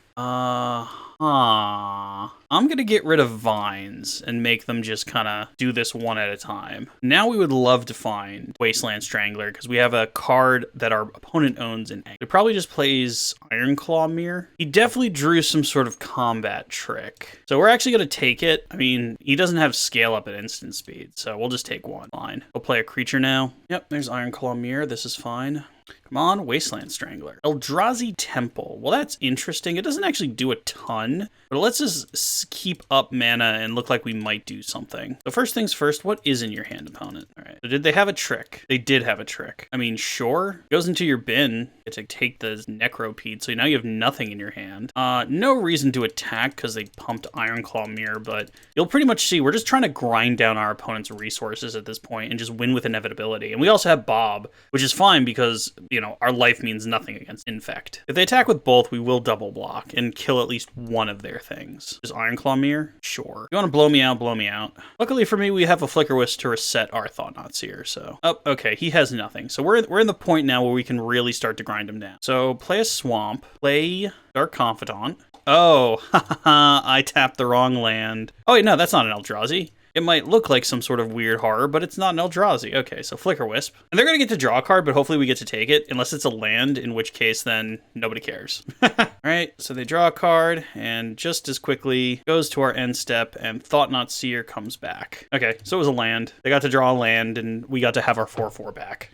[SPEAKER 1] I'm going to get rid of Vines and make them just kind of do this one at a time. Now we would love to find Wasteland Strangler because we have a card that our opponent owns in Egg. He probably just plays Ironclaw Mirror. He definitely drew some sort of combat trick. So we're actually going to take it. I mean, he doesn't have scale up at instant speed, so we'll just take 1. Fine. We'll play a creature now. Yep, there's Ironclaw Mirror. This is fine. Come on, Wasteland Strangler. Eldrazi Temple. Well, that's interesting. It doesn't actually do a ton, but it lets us keep up mana and look like we might do something. So first things first, what is in your hand, opponent? All right. So did they have a trick? They did have a trick. I mean, sure. It goes into your bin. You have to take the Necropede, so now you have nothing in your hand. No reason to attack because they pumped Ironclaw Mirror, but you'll pretty much see we're just trying to grind down our opponent's resources at this point and just win with inevitability. And we also have Bob, which is fine because, you know, our life means nothing against Infect. If they attack with both, we will double block and kill at least one of their things. Is Ironclaw Mirror? Sure. You want to blow me out, blow me out. Luckily for me, we have a Flicker Wisp to reset our Thought-Knot Seer, so... Oh, okay, he has nothing. So we're in the point now where we can really start to grind him down. So play a Swamp, play Dark Confidant. Oh, I tapped the wrong land. Oh, wait, no, that's not an Eldrazi. It might look like some sort of weird horror, but it's not an Eldrazi. Okay, so Flicker Wisp. And they're going to get to draw a card, but hopefully we get to take it, unless it's a land, in which case then nobody cares. All right, so they draw a card, and just as quickly goes to our end step, and Thought-Knot Seer comes back. Okay, so it was a land. They got to draw a land, and we got to have our 4/4 back.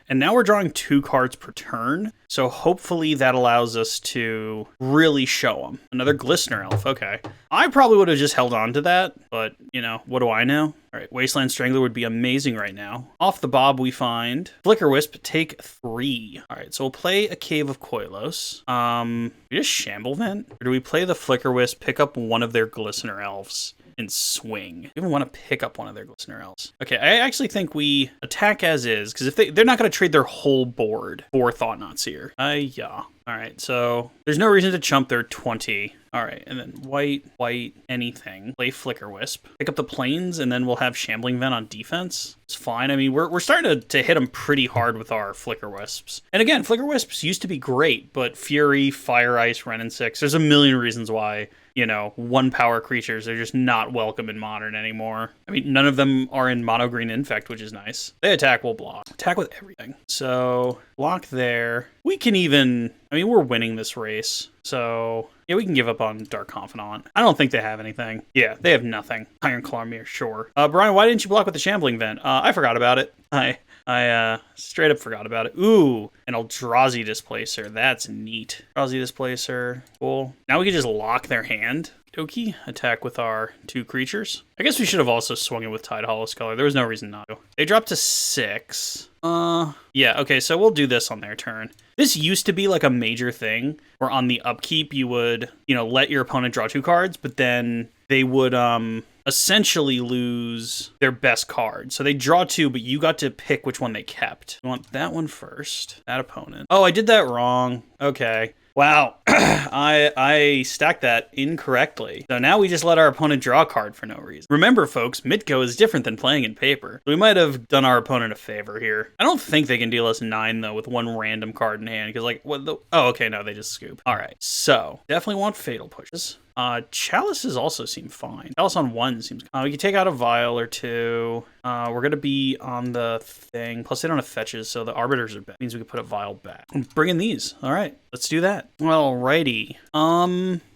[SPEAKER 1] And now we're drawing 2 cards per turn. So hopefully that allows us to really show them. Another Glistener Elf, okay. I probably would have just held on to that, but, you know, what do I know? All right, Wasteland Strangler would be amazing right now. Off the bob, we find Flicker Wisp, take 3. All right, so we'll play a Cave of Koilos. We just Shamble Vent? Or do we play the Flicker Wisp, pick up one of their Glistener Elves, and swing? We even want to pick up one of their Glistener Elves. Okay, I actually think we attack as is, because if they're not going to trade their whole board for Thought-Knot Seer. Yeah. All right, so there's no reason to chump their 20. All right, and then white, anything. Play Flicker Wisp. Pick up the planes, and then we'll have Shambling Vent on defense. It's fine. I mean, we're starting to hit them pretty hard with our Flicker Wisps. And again, Flicker Wisps used to be great, but Fury, Fire Ice, Wrenn and 6, there's a million reasons why, you know, 1-power creatures are just not welcome in Modern anymore. I mean, none of them are in Mono Green Infect, which is nice. They attack, we'll block. Attack with everything. So, block there. We can even... I mean, we're winning this race, so yeah, we can give up on Dark Confidant. I don't think they have anything. Yeah, they have nothing. Iron Claw Mirror, sure. Brian, why didn't you block with the Shambling Vent? I forgot about it. I straight up forgot about it. Ooh, an Eldrazi Displacer. That's neat. Eldrazi Displacer, cool. Now we can just lock their hand. Doki, attack with our 2 creatures. I guess we should have also swung it with Tide Hollow Sculler. There was no reason not to. They dropped to 6. Yeah, okay, so we'll do this on their turn. This used to be like a major thing, where on the upkeep you would, you know, let your opponent draw 2 cards, but then they would essentially lose their best card. So they draw 2, but you got to pick which one they kept. You want that one first, that opponent. Oh, I did that wrong. Okay. Wow, I stacked that incorrectly. So now we just let our opponent draw a card for no reason. Remember, folks, Mitgo is different than playing in paper. We might have done our opponent a favor here. I don't think they can deal us 9, though, with 1 random card in hand, because, like, what the... Oh, okay, no, they just scoop. All right, so definitely want Fatal Pushes. Chalices also seem fine. Chalice on 1 seems... we can take out a Vial or 2. We're going to be on the thing. Plus, they don't have fetches, so the Arbiters are back. Means we can put a Vial back. Bring in these. All right, let's do that. Alrighty.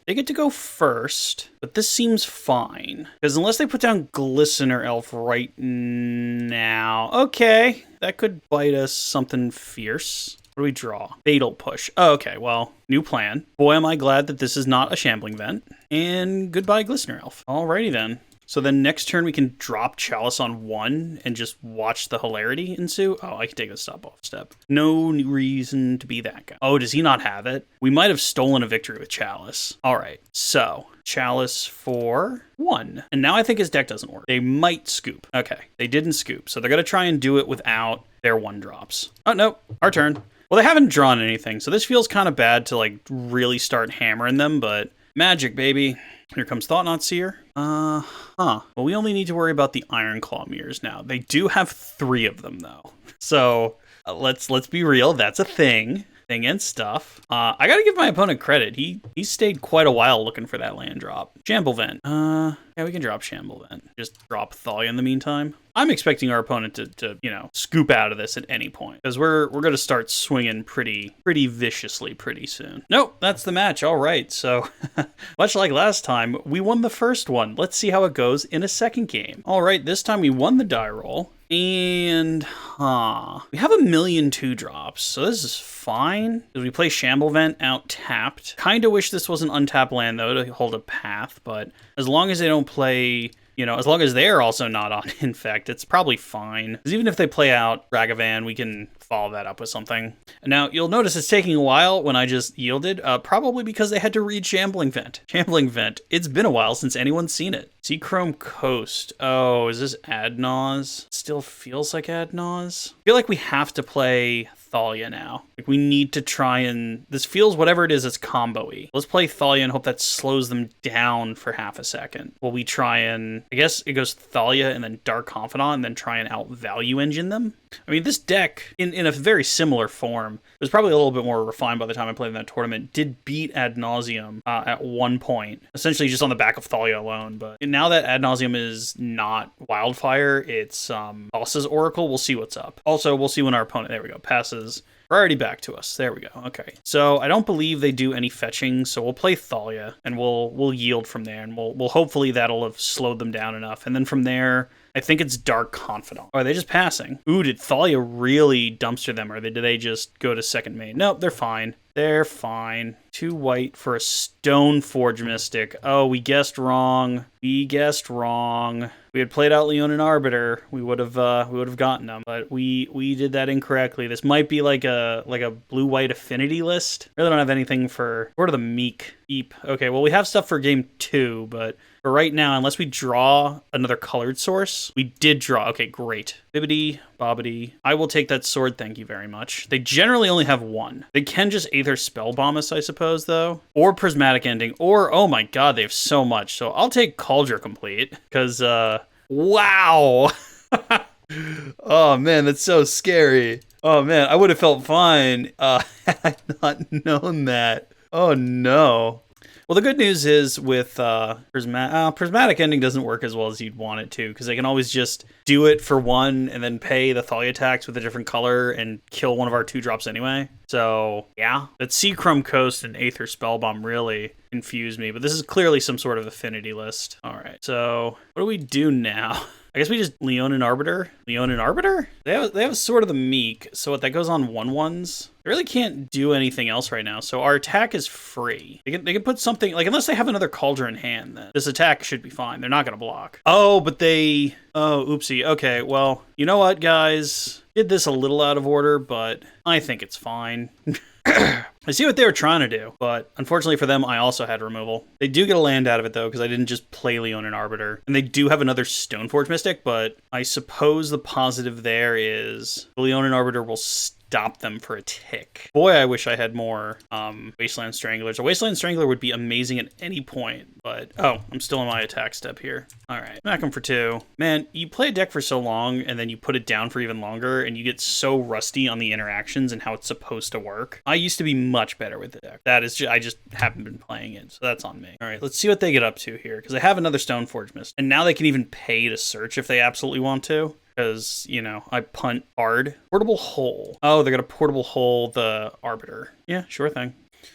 [SPEAKER 1] They get to go first, but this seems fine. Because unless they put down Glistener Elf right now... Okay, that could bite us something fierce. What do we draw? Fatal Push. Oh, okay, well, new plan. Boy, am I glad that this is not a Shambling Vent. And goodbye, Glistener Elf. Alrighty then. So then next turn we can drop Chalice on 1 and just watch the hilarity ensue. Oh, I can take a stop-off step. No reason to be that guy. Oh, does he not have it? We might have stolen a victory with Chalice. All right, so Chalice for 1. And now I think his deck doesn't work. They might scoop. Okay, they didn't scoop. So they're going to try and do it without their 1-drops. Oh, no, our turn. Well, they haven't drawn anything, so this feels kind of bad to, like, really start hammering them, but magic, baby. Here comes Thought-Knot Seer. Well, we only need to worry about the Iron Claw Mirrors now. They do have 3 of them, though. So, let's be real. That's a thing and stuff. I gotta give my opponent credit. He stayed quite a while looking for that land drop. Shamble Vent. Yeah, we can drop Shamble Vent. Just drop Thalia in the meantime. I'm expecting our opponent to you know, scoop out of this at any point, because we're going to start swinging pretty viciously pretty soon. Nope, that's the match. All right, so much like last time, we won the first one. Let's see how it goes in a second game. All right, this time we won the die roll. And, we have 1,000,000 2-drops, so this is fine. Because we play Shamble Vent out tapped. Kind of wish this was an untapped land, though, to hold a path, but as long as they don't play... You know, as long as they're also not on Infect, it's probably fine. Because even if they play out Ragavan, we can follow that up with something. And now, you'll notice it's taking a while when I just yielded, probably because they had to read Shambling Vent. Shambling Vent. It's been a while since anyone's seen it. Seachrome Coast. Oh, is this Adnaz? Still feels like Adnaz. I feel like we have to play Thalia now. Like, we need to try and... This feels, whatever it is, it's combo-y. Let's play Thalia and hope that slows them down for half a second. Will we try and... I guess it goes Thalia and then Dark Confidant and then try and out-value engine them? I mean, this deck, in a very similar form, it was probably a little bit more refined by the time I played in that tournament, did beat Ad Nauseam at one point, essentially just on the back of Thalia alone. But now that Ad Nauseam is not Wildfire, it's Boss's Oracle, we'll see what's up. Also, we'll see when our opponent, there we go, passes. We're already back to us. There we go. Okay. So I don't believe they do any fetching, so we'll play Thalia, and we'll yield from there, and we'll hopefully that'll have slowed them down enough. And then from there, I think it's Dark Confidant. Or are they just passing? Ooh, did Thalia really dumpster them, or did they just go to second main? Nope, they're fine. They're fine. 2 white for a Stoneforge Mystic. Oh, we guessed wrong. We guessed wrong. We had played out Leonin Arbiter, we would have gotten them, but we did that incorrectly. This might be like a blue-white affinity list. Really don't have anything for what are the Meek Eep. Okay, well we have stuff for game 2, but for right now, unless we draw another colored source, we did draw. Okay, great. Bibbidi bobbidi. I will take that sword, thank you very much. They generally only have 1. They can just Aether Spellbomb us, I suppose, though. Or Prismatic Ending, or, oh my god, they have so much. So I'll take Cauldron Complete, because, wow! Oh man, that's so scary. Oh man, I would have felt fine had I not known that. Oh no. Well, the good news is with Prismatic Ending doesn't work as well as you'd want it to, because they can always just do it for 1 and then pay the Thalia tax with a different color and kill one of our 2-drops anyway. So, yeah. That Seachrome Coast and Aether Spellbomb really confused me, but this is clearly some sort of affinity list. All right, so what do we do now? I guess we just Leonin Arbiter? Leonin Arbiter? They have sort of the Meek, so what, that goes on 1/1s? They really can't do anything else right now, so our attack is free. They can put something, like, unless they have another Cauldron in hand, then this attack should be fine. They're not going to block. Oh, but they... Oh, oopsie. Okay, well, you know what, guys? Did this a little out of order, but I think it's fine. I see what they were trying to do, but unfortunately for them, I also had removal. They do get a land out of it, though, because I didn't just play Leonin Arbiter. And they do have another Stoneforge Mystic, but I suppose the positive there is the Leonin Arbiter will stop them for a tick. Boy, I wish I had more Wasteland Stranglers. A Wasteland Strangler would be amazing at any point, but... Oh, I'm still in my attack step here. All right, smack him for 2. Man, you play a deck for so long, and then you put it down for even longer, and you get so rusty on the interactions and how it's supposed to work. I used to be much better with the deck. That is just, I just haven't been playing it, so that's on me. All right, let's see what they get up to here, because they have another Stoneforge Mist, and now they can even pay to search if they absolutely want to. Because, you know, I punt hard. Portable Hole. Oh, they're going to Portable Hole the Arbiter. Yeah, sure thing.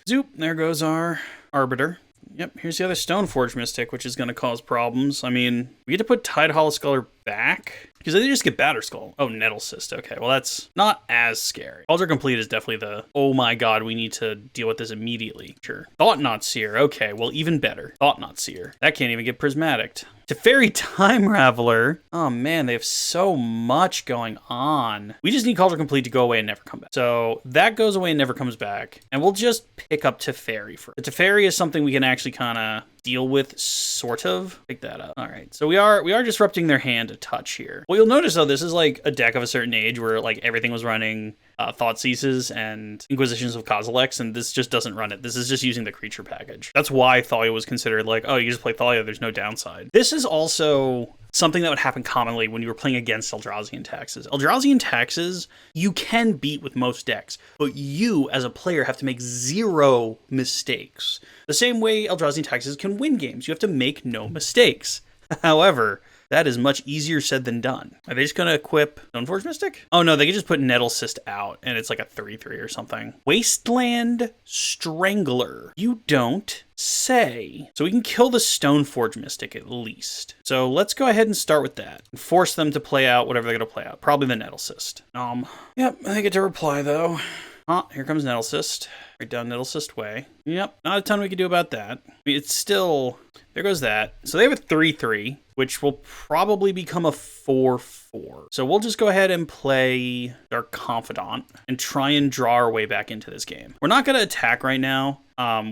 [SPEAKER 1] Zoop, there goes our Arbiter. Yep, here's the other Stoneforge Mystic, which is going to cause problems. I mean, we get to put Tide Hollow Sculler back, because they just get Batterskull. Oh, Nettle Cyst. Okay, well, that's not as scary. Cauldron Complete is definitely the, oh my god, we need to deal with this immediately. Sure. Thought-Knot Seer. Okay, well, even better. Thought-Knot Seer. That can't even get Prismatic. Teferi Time Raveler. Oh man, they have so much going on. We just need Cauldron Complete to go away and never come back. So that goes away and never comes back. And we'll just pick up Teferi first. The Teferi is something we can actually kind of deal with, sort of. Pick that up. All right, so we are disrupting their hand a touch here. Well, you'll notice though, this is like a deck of a certain age where like everything was running Thoughtseizes and Inquisitions of Kozilek, and this just doesn't run it. This is just using the creature package. That's why Thalia was considered like, oh, you just play Thalia, there's no downside. This is also something that would happen commonly when you were playing against Eldrazi and Taxes. Eldrazi and Taxes, you can beat with most decks, but you, as a player, have to make 0 mistakes. The same way Eldrazi and Taxes can win games. You have to make no mistakes. However, that is much easier said than done. Are they just going to equip Stoneforge Mystic? Oh no, they can just put Nettle Cyst out, and it's like a 3/3 or something. Wasteland Strangler. You don't say. So we can kill the Stoneforge Mystic at least. So let's go ahead and start with that. And force them to play out whatever they're going to play out. Probably the Nettle Cyst. Yep, they get to reply though. Oh, here comes Nettle Cyst. Right down Nettle Cyst way. Yep, not a ton we can do about that. I mean, it's still... There goes that. So they have a 3/3, which will probably become a 4/4. So we'll just go ahead and play our Confidant and try and draw our way back into this game. We're not going to attack right now.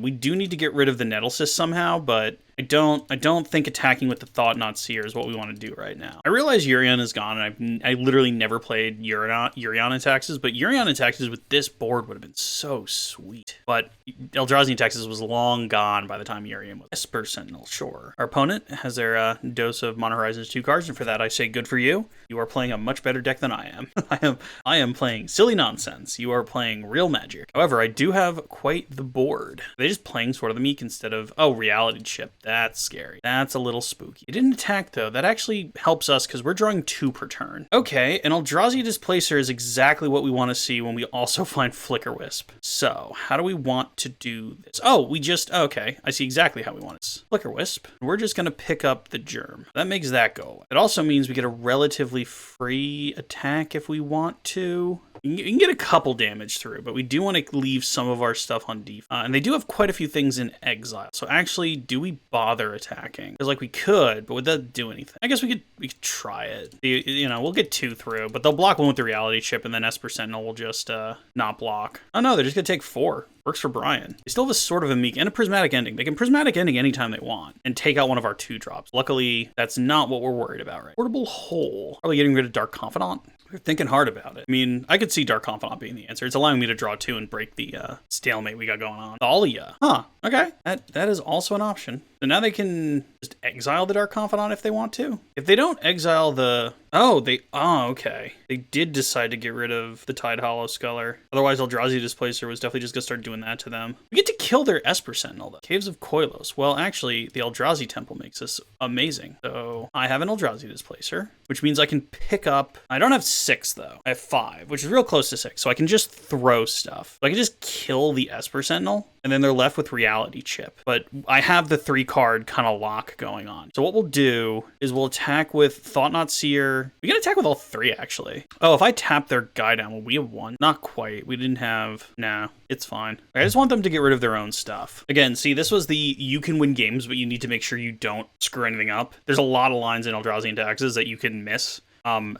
[SPEAKER 1] We do need to get rid of the Nettle Cyst somehow, but I don't think attacking with the Thought-Knot Seer is what we want to do right now. I realize Yorion is gone, and I literally never played Yorion and Taxes, but Yorion and Taxes with this board would have been so sweet. But Eldrazi and Taxes was long gone by the time Yorion was. Esper Sentinel, sure. Our opponent has their dose of Mono Horizons 2 cards, and for that I say good for you. You are playing a much better deck than I am. I am playing silly nonsense. You are playing real magic. However, I do have quite the board. They're just playing Sword of the Meek instead of, oh, Reality Chip. That's scary. That's a little spooky. It didn't attack, though. That actually helps us because we're drawing 2 per turn. Okay, an Eldrazi Displacer is exactly what we want to see when we also find Flicker Wisp. So, how do we want to do this? Oh, okay, I see exactly how we want it. Flicker Wisp. We're just going to pick up the Germ. That makes that go away. It also means we get a relatively free attack if we want to. You can get a couple damage through, but we do want to leave some of our stuff on defense. And they do have quite a few things in exile. So actually, do we bother attacking? Because like we could, but would that do anything? I guess we could try it. You know, we'll get 2 through, but they'll block 1 with the reality chip, and then Esper Sentinel will just not block. Oh no, they're just gonna take 4. Works for Brian. They still have a sort of a meek and a prismatic ending. They can prismatic ending anytime they want and take out one of our 2 drops. Luckily, that's not what we're worried about, right? Portable Hole. Probably getting rid of Dark Confidant. We're thinking hard about it. I mean, I could see Dark Confidant being the answer. It's allowing me to draw 2 and break the stalemate we got going on. Thalia. Huh. Okay. That is also an option. So now they can just exile the Dark Confidant if they want to. If they don't exile the... Oh, okay. They did decide to get rid of the Tide Hollow Sculler. Otherwise, Eldrazi Displacer was definitely just going to start doing that to them. We get to kill their Esper Sentinel, though. Caves of Koilos. Well, actually, the Eldrazi Temple makes this amazing. So I have an Eldrazi Displacer, which means I can pick up... I don't have 6, though. I have 5, which is real close to 6. So I can just throw stuff. So I can just kill the Esper Sentinel, and then they're left with Reality Chip. But I have the 3-card kind of lock going on. So what we'll do is we'll attack with Thought-Knot Seer. We can attack with all 3, actually. Oh, if I tap their guy down, will we have 1? Not quite. We didn't have... Nah, it's fine. I just want them to get rid of their own stuff. Again, see, this was the you can win games, but you need to make sure you don't screw anything up. There's a lot of lines in Eldrazi and Taxes that you can miss.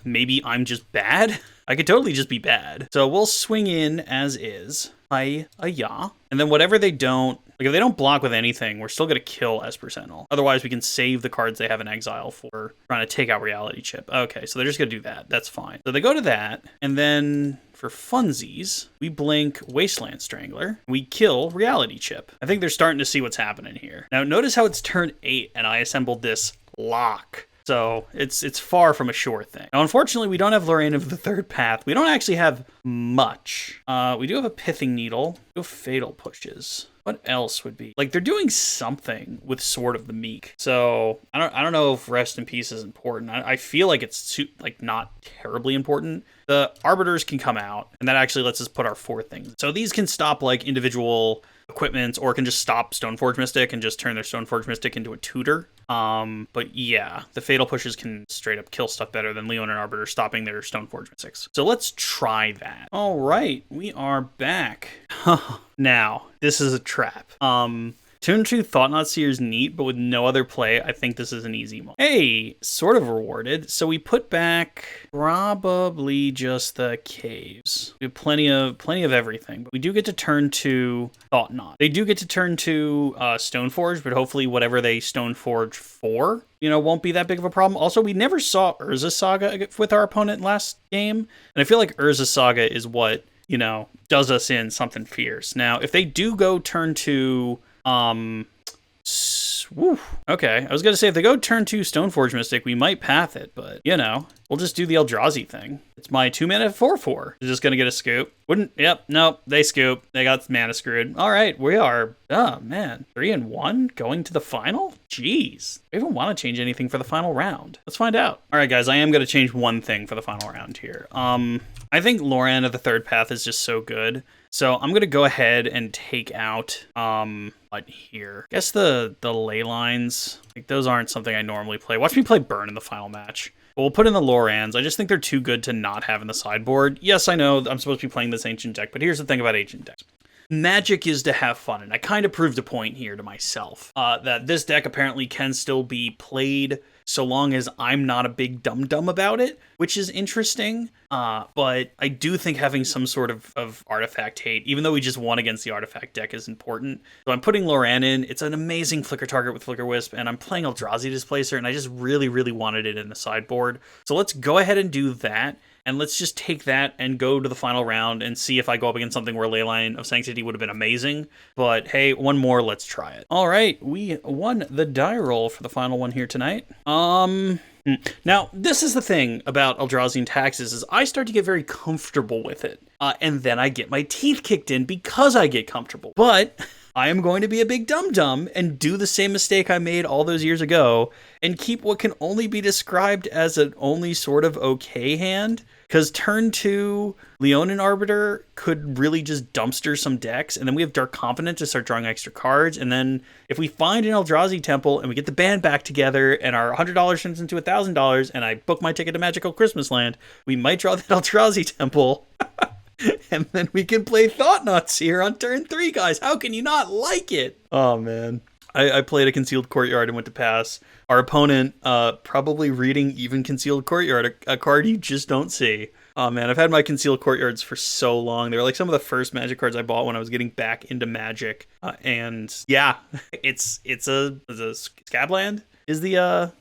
[SPEAKER 1] Maybe I'm just bad. I could totally just be bad. So we'll swing in as is. Hi-ya. And then whatever they don't, like if they don't block with anything, we're still going to kill Esper Sentinel. Otherwise, we can save the cards they have in exile for trying to take out Reality Chip. Okay, so they're just going to do that. That's fine. So they go to that, and then for funsies, we blink Wasteland Strangler. We kill Reality Chip. I think they're starting to see what's happening here. Now, notice how it's turn 8, and I assembled this lock. So it's far from a sure thing. Now, unfortunately, we don't have Lorraine of the Third Path. We don't actually have much. We do have a Pithing Needle. We have Fatal Pushes. What else would be? Like, they're doing something with Sword of the Meek. So I don't know if Rest in Peace is important. I feel like it's like not terribly important. The Arbiters can come out, and that actually lets us put our 4 things. So these can stop like individual equipments, or can just stop Stoneforge Mystic and just turn their Stoneforge Mystic into a tutor. But yeah, the Fatal Pushes can straight up kill stuff better than Leon and Arbiter stopping their Stoneforge Mystics. So let's try that. All right, we are back. Now, this is a trap. Turn 2 Thought-Knot Seer is neat, but with no other play, I think this is an easy one. Hey, sort of rewarded. So we put back probably just the caves. We have plenty of everything, but we do get to turn 2 Thought-Knot. They do get to turn 2 Stoneforge, but hopefully whatever they Stoneforge for, won't be that big of a problem. Also, we never saw Urza Saga with our opponent last game, and I feel like Urza Saga is what, does us in something fierce. Now, if they do go turn 2... Okay, I was gonna say if they go turn 2 Stoneforge Mystic, we might path it, but we'll just do the Eldrazi thing. It's my 2-mana 4/4. Is just gonna get a scoop. Yep, nope, they scoop. They got mana screwed. All right, we are, 3-1 going to the final? Jeez, we even want to change anything for the final round. Let's find out. All right, guys, I am gonna change one thing for the final round here. I think Loran of the Third Path is just so good. So I'm going to go ahead and take out, what here? I guess the ley lines, like those aren't something I normally play. Watch me play Burn in the final match. But we'll put in the Lorans. I just think they're too good to not have in the sideboard. Yes, I know I'm supposed to be playing this Ancient deck, but here's the thing about Ancient decks. Magic is to have fun, and I kind of proved a point here to myself, that this deck apparently can still be played so long as I'm not a big dum-dum about it, which is interesting. But I do think having some sort of artifact hate, even though we just won against the artifact deck, is important. So I'm putting Loran in. It's an amazing flicker target with Flicker Wisp, and I'm playing Eldrazi Displacer, and I just really, really wanted it in the sideboard. So let's go ahead and do that. And let's just take that and go to the final round and see if I go up against something where Leyline of Sanctity would have been amazing. But hey, one more, let's try it. All right, we won the die roll for the final one here tonight. Now, this is the thing about Eldrazi and Taxes, is I start to get very comfortable with it. And then I get my teeth kicked in because I get comfortable. But I am going to be a big dum-dum and do the same mistake I made all those years ago and keep what can only be described as an only sort of okay hand. Because turn 2, Leonin Arbiter could really just dumpster some decks, and then we have Dark Confidant to start drawing extra cards, and then if we find an Eldrazi Temple and we get the band back together and our $100 turns into $1,000 and I book my ticket to Magical Christmas Land, we might draw that Eldrazi Temple. And then we can play Thought-Knot Seer on turn 3, guys. How can you not like it? Oh, man. I played a Concealed Courtyard and went to pass. Our opponent probably reading even Concealed Courtyard, a card you just don't see. Oh, man, I've had my Concealed Courtyards for so long. They were like some of the first Magic cards I bought when I was getting back into Magic. And yeah, it's a Scabland. Is the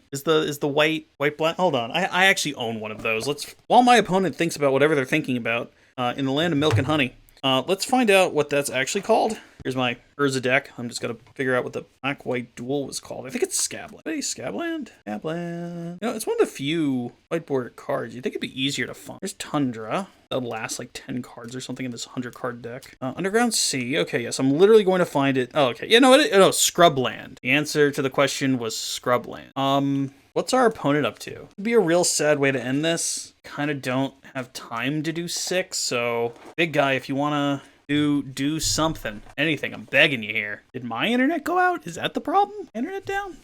[SPEAKER 1] white black? Hold on, I actually own one of those. While my opponent thinks about whatever they're thinking about in the land of milk and honey, let's find out what that's actually called. Here's my Urza deck. I'm just gonna figure out what the black-white duel was called. I think it's Scabland. Hey, Scabland? Scabland. You know, it's one of the few white border cards. You'd think it'd be easier to find. There's Tundra. That'll last like 10 cards or something in this 100-card deck. Underground Sea. Okay, yes, I'm literally going to find it. Oh, okay. Yeah, no, Scrubland. The answer to the question was Scrubland. What's our opponent up to? It'd be a real sad way to end this. Kind of don't have time to do 6, so big guy, if you want to do something, anything, I'm begging you here. Did my internet go out? Is that the problem? Internet down?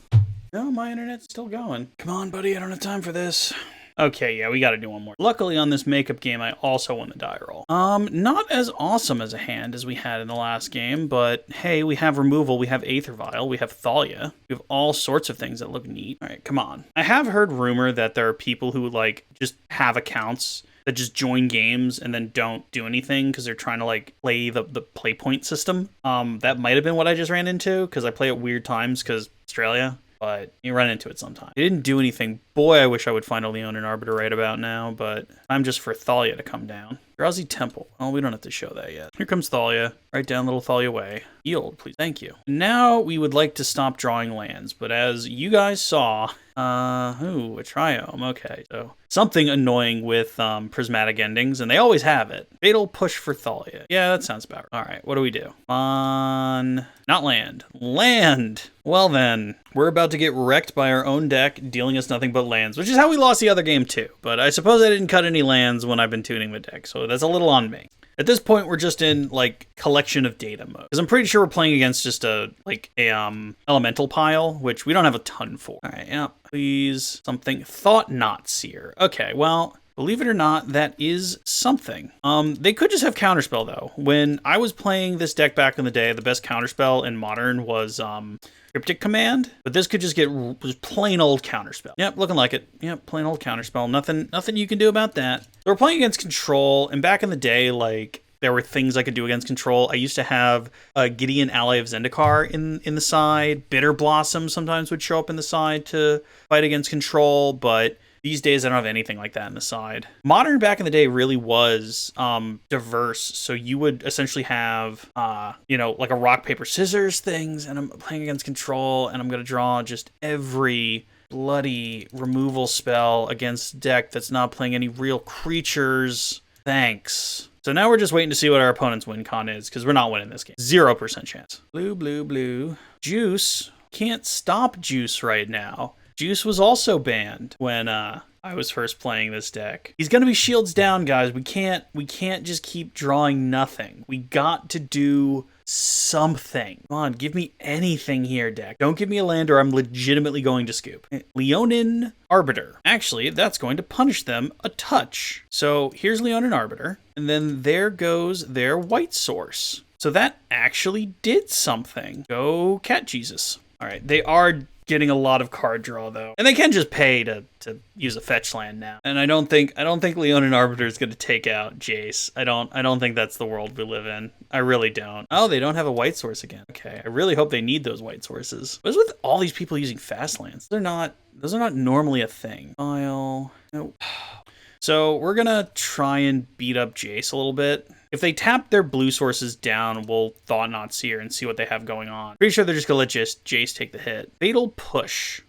[SPEAKER 1] No, my internet's still going. Come on, buddy, I don't have time for this. Okay, yeah, we gotta do one more. Luckily on this makeup game, I also won the die roll. Not as awesome as a hand as we had in the last game, but hey, we have removal, we have Aether Vial, we have Thalia, we have all sorts of things that look neat. All right, come on. I have heard rumor that there are people who like just have accounts that just join games and then don't do anything because they're trying to like play the play point system. That might have been what I just ran into because I play at weird times because Australia. But you run into it sometime. They didn't do anything. Boy, I wish I would find a Leonin Arbiter right about now, but I'm just for Thalia to come down. Drowsy Temple. Oh, we don't have to show that yet. Here comes Thalia. Right down little Thalia way. Yield, please. Thank you. Now we would like to stop drawing lands, but as you guys saw, a Triome. Okay, so something annoying with prismatic endings, and they always have it. Fatal Push for Thalia. Yeah, that sounds about right. All right, what do we do? Not land. Land! Well then, we're about to get wrecked by our own deck, dealing us nothing but lands, which is how we lost the other game too. But I suppose I didn't cut any lands when I've been tuning the deck, so that's a little on me. At this point, we're just in like collection of data mode, because I'm pretty sure we're playing against just a elemental pile, which we don't have a ton for. All right, yeah, please something. Thought-Knot Seer. Okay, well, believe it or not, that is something. They could just have Counterspell though. When I was playing this deck back in the day, the best Counterspell in Modern was Cryptic Command, but this could just get just plain old Counterspell. Yep, looking like it. Yep, plain old Counterspell. Nothing you can do about that. So we're playing against Control, and back in the day, like, there were things I could do against Control. I used to have a Gideon Ally of Zendikar in the side. Bitter Blossom sometimes would show up in the side to fight against Control, but these days I don't have anything like that in the side. Modern back in the day really was diverse, so you would essentially have, like a rock, paper, scissors things, and I'm playing against Control, and I'm going to draw just every bloody removal spell against a deck that's not playing any real creatures. Thanks. So now we're just waiting to see what our opponent's win con is, because we're not winning this game. 0% chance. Blue, blue, blue. Juice. Can't stop Juice right now. Juice was also banned when I was first playing this deck. He's gonna be shields down, guys. We can't just keep drawing nothing. We got to do something. Come on, give me anything here, deck. Don't give me a land or I'm legitimately going to scoop. Leonin Arbiter. Actually, that's going to punish them a touch. So here's Leonin Arbiter, and then there goes their white source. So that actually did something. Go Cat Jesus. All right, they are getting a lot of card draw though, and they can just pay to use a fetch land now. And I don't think Leonin Arbiter is going to take out Jace. I don't think that's the world we live in. I really don't. Oh, they don't have a white source again. Okay, I really hope they need those white sources. What's with all these people using fast lands? Those are not normally a thing. Nope. So we're gonna try and beat up Jace a little bit. If they tap their blue sources down, we'll Thought-Knot Seer and see what they have going on. Pretty sure they're just gonna let Jace take the hit. Fatal Push.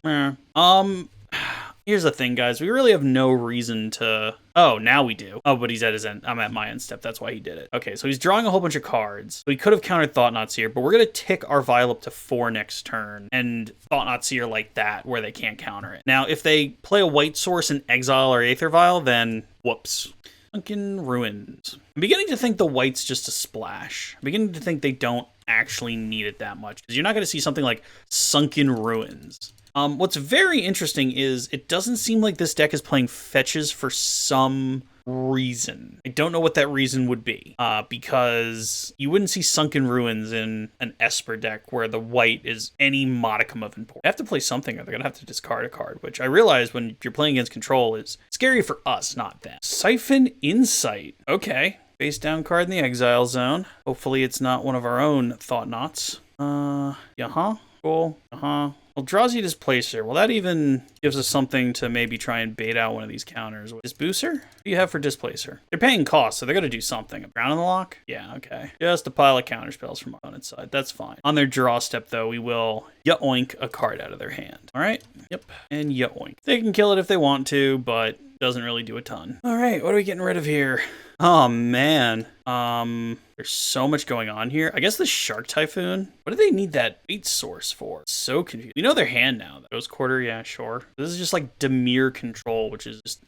[SPEAKER 1] Here's the thing, guys. We really have no reason to Oh, now we do. Oh, but he's at his end. I'm at my end step. That's why he did it. Okay, so he's drawing a whole bunch of cards. We could have countered Thought-Knot Seer, but we're going to tick our Vial up to 4 next turn and Thought-Knot Seer like that where they can't counter it. Now, if they play a white source and exile our Aether Vial, then whoops. Sunken Ruins. I'm beginning to think the white's just a splash. I'm beginning to think they don't actually need it that much, because you're not going to see something like Sunken Ruins. What's very interesting is it doesn't seem like this deck is playing fetches for some reason. I don't know what that reason would be, because you wouldn't see Sunken Ruins in an Esper deck where the white is any modicum of importance. They have to play something or they're going to have to discard a card, which I realize when you're playing against control is scary for us, not them. Siphon Insight. Okay. Face down card in the exile zone. Hopefully it's not one of our own Thought-Knots. Cool. Eldrazi Displacer. Well, that even gives us something to maybe try and bait out one of these counters. Disbooster? What do you have for Displacer? They're paying cost, so they're going to do something. Ground in the Lock? Yeah, okay. Just a pile of counter spells from our opponent's side. That's fine. On their draw step, though, we will yoink a card out of their hand. All right? Yep. And yoink. They can kill it if they want to, but doesn't really do a ton. All right, what are we getting rid of here? Oh, man. There's so much going on here. I guess the Shark Typhoon. What do they need that bait source for? So confused. We know their hand now. Ghost Quarter, yeah, sure. This is just like Dimir Control, which is just,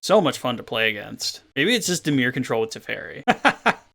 [SPEAKER 1] so much fun to play against. Maybe it's just Dimir Control with Teferi.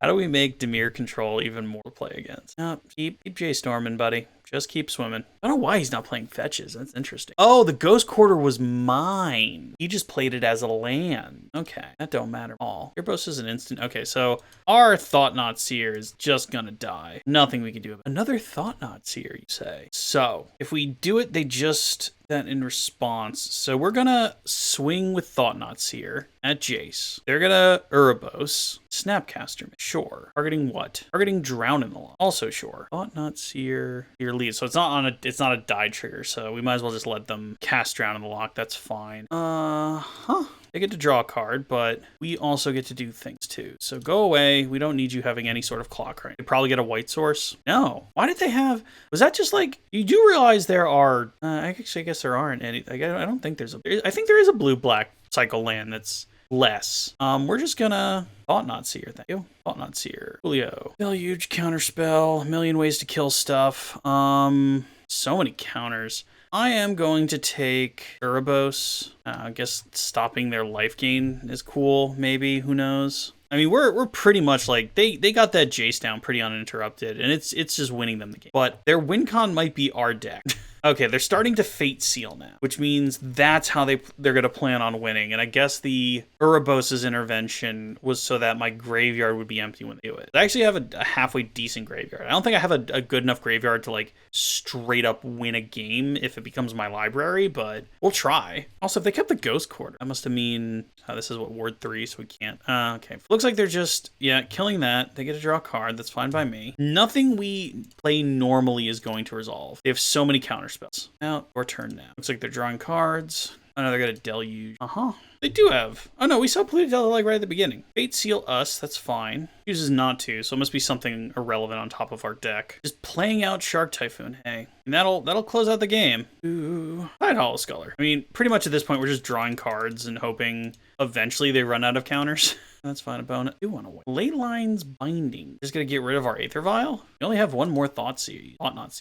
[SPEAKER 1] How do we make Dimir Control even more to play against? Keep Jay storming, buddy. Just keep swimming. I don't know why he's not playing fetches. That's interesting. Oh, the Ghost Quarter was mine. He just played it as a land. Okay, that don't matter at all. Erebos is an instant. Okay, so our Thought-Knot Seer is just gonna die. Nothing we can do about it. Another Thought-Knot Seer, you say? So, if we do it, they just that in response. So we're gonna swing with Thought-Knot Seer at Jace. They're gonna Erebos. Snapcaster, sure. Targeting what? Targeting Drown in the Lock. Also sure. Thought-Knot Seer. Your lead. So it's not a die trigger, so we might as well just let them cast Drown in the Lock. That's fine. They get to draw a card, but we also get to do things too. So go away. We don't need you having any sort of clock right. They probably get a white source. No. Why did they have... Was that just like... You do realize there are... actually, I guess there aren't any... I don't think there's a... I think there is a blue-black cycle land that's less. We're just gonna... Thought-Knot Seer, thank you. Thought-Knot Seer. Julio. Deluge, counterspell, a million ways to kill stuff. So many counters. I am going to take Erebos. I guess stopping their life gain is cool, maybe. Who knows? I mean, we're pretty much like, they got that Jace down pretty uninterrupted, and it's just winning them the game. But their win con might be our deck. Okay, they're starting to Fate Seal now, which means that's how they're going to plan on winning. And I guess the Erebos' intervention was so that my graveyard would be empty when they do it. I actually have a halfway decent graveyard. I don't think I have a good enough graveyard to like straight up win a game if it becomes my library, but we'll try. Also, if they kept the Ghost Quarter, that must have mean this is what Ward 3, so we can't. Okay, looks like they're just, killing that. They get to draw a card. That's fine by me. Nothing we play normally is going to resolve. They have so many counters spells. Now, or turn now. Looks like they're drawing cards. Oh no, they're gonna Deluge. They do have. Oh no, we saw Polluted Like right at the beginning. Fate Seal us, that's fine. Chooses not to, so it must be something irrelevant on top of our deck. Just playing out Shark Typhoon, hey. And that'll close out the game. Ooh. Hide Hollow Sculler. I mean, pretty much at this point, we're just drawing cards and hoping eventually they run out of counters. That's fine, opponent. I do want to win. Leyline's Binding. Just gonna get rid of our Aether Vial. We only have one more Thought-Knot Seer,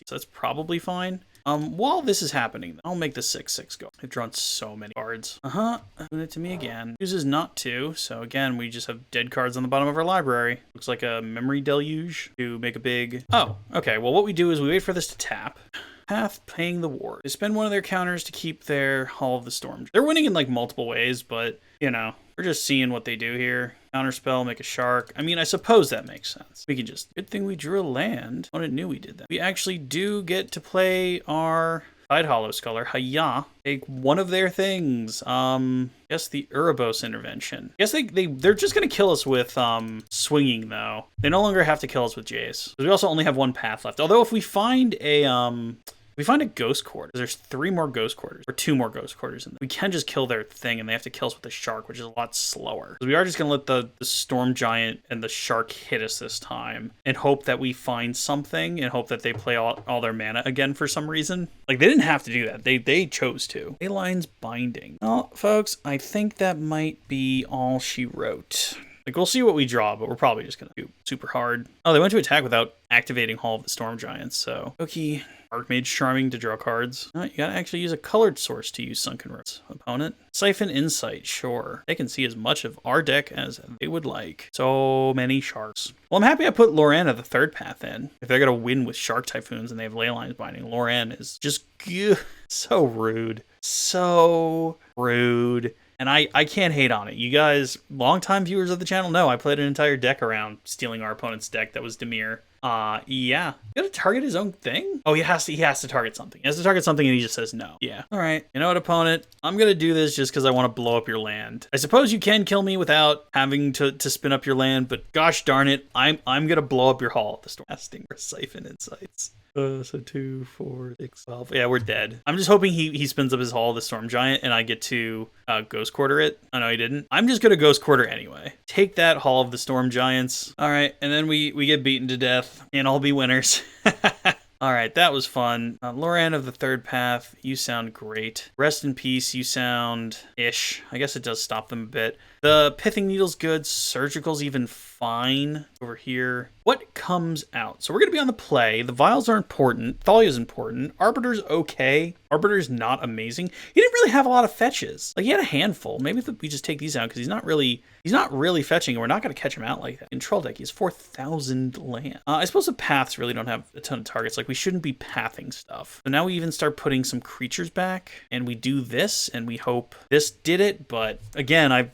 [SPEAKER 1] so that's probably fine. While this is happening, I'll make the 6/6 go. I've drawn so many cards. Doing it to me again. Chooses not to, so again, we just have dead cards on the bottom of our library. Looks like a Memory Deluge to make a big... Oh, okay. Well, what we do is we wait for this to tap. Path Paying the War. They spend one of their counters to keep their Hall of the Storm. They're winning in like multiple ways, but, you know, we're just seeing what they do here. Counterspell, make a shark. I mean, I suppose that makes sense. We can just... Good thing we drew a land. I knew we did that. We actually do get to play our Hide Hollow Sculler. Hiya. Take one of their things. Guess the Erebos intervention. Guess they're just gonna kill us with swinging though. They no longer have to kill us with Jace. We also only have one path left. Although if we find a We find a ghost quarter. There's 3 more ghost quarters, or 2 more ghost quarters in there. We can just kill their thing, and they have to kill us with a shark, which is a lot slower. So we are just gonna let the storm giant and the shark hit us this time, and hope that we find something, and hope that they play all their mana again for some reason. Like, they didn't have to do that. They chose to. Leyline's Binding. Well, folks, I think that might be all she wrote. Like, we'll see what we draw, but we're probably just gonna do super hard. Oh, they went to attack without activating Hall of the Storm Giants, so. Okay. Archmage Charming to draw cards. You gotta actually use a colored source to use Sunken Roots. Opponent. Siphon Insight, sure. They can see as much of our deck as they would like. So many sharks. Well, I'm happy I put Lorana the third path in. If they're gonna win with Shark Typhoons and they have Leyline's Binding, Lorana is just so rude. So rude. And I can't hate on it. You guys, longtime viewers of the channel, know I played an entire deck around stealing our opponent's deck that was Dimir. Yeah. You gotta target his own thing? Oh, he has to target something. He has to target something and he just says no. Yeah. All right. You know what, opponent? I'm gonna do this just because I want to blow up your land. I suppose you can kill me without having to spin up your land, but gosh darn it, I'm gonna blow up your Hall of the Storm. Casting for Siphon Insights. So 2, 4, 6, 12. Yeah, we're dead. I'm just hoping he spins up his Hall of the Storm Giant and I get to Ghost Quarter it. I know he didn't. I'm just gonna Ghost Quarter anyway. Take that, Hall of the Storm Giants. All right, and then we get beaten to death and all be winners. All right, that was fun. Lorana of the third path, you sound great. Rest in peace, you sound ish. I guess it does stop them a bit. The Pithing Needle's good. Surgical's even fine over here. What comes out? So we're going to be on the play. The Vials are important. Thalia's important. Arbiter's okay. Arbiter's not amazing. He didn't really have a lot of fetches. Like, he had a handful. Maybe we just take these out because he's not really fetching, and we're not going to catch him out like that. Control deck, he has 4,000 land. I suppose the paths really don't have a ton of targets. Like, we shouldn't be pathing stuff. So now we even start putting some creatures back, and we do this, and we hope this did it. But again, I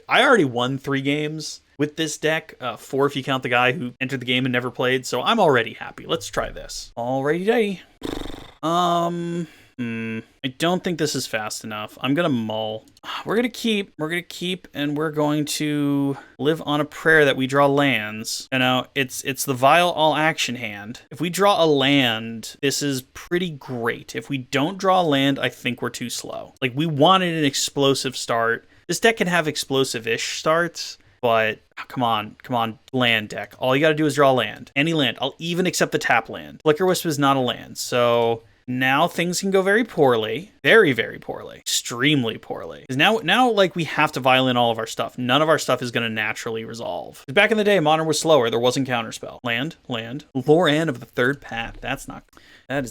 [SPEAKER 1] already won 3 games with this deck, 4 if you count the guy who entered the game and never played, so I'm already happy. Let's try this. Alrighty. I don't think this is fast enough. I'm gonna mull. We're gonna keep, and we're going to live on a prayer that we draw lands. You know, it's the Vial all action hand. If we draw a land, this is pretty great. If we don't draw a land, I think we're too slow. Like, we wanted an explosive start. This deck can have explosive-ish starts, but come on, land deck. All you gotta do is draw land. Any land. I'll even accept the tap land. Flicker Wisp is not a land, so now things can go very poorly. Very, very poorly. Extremely poorly. Because now, like, we have to violate all of our stuff. None of our stuff is going to naturally resolve. Back in the day, Modern was slower. There wasn't Counterspell. Land. Lorana of the third path. That is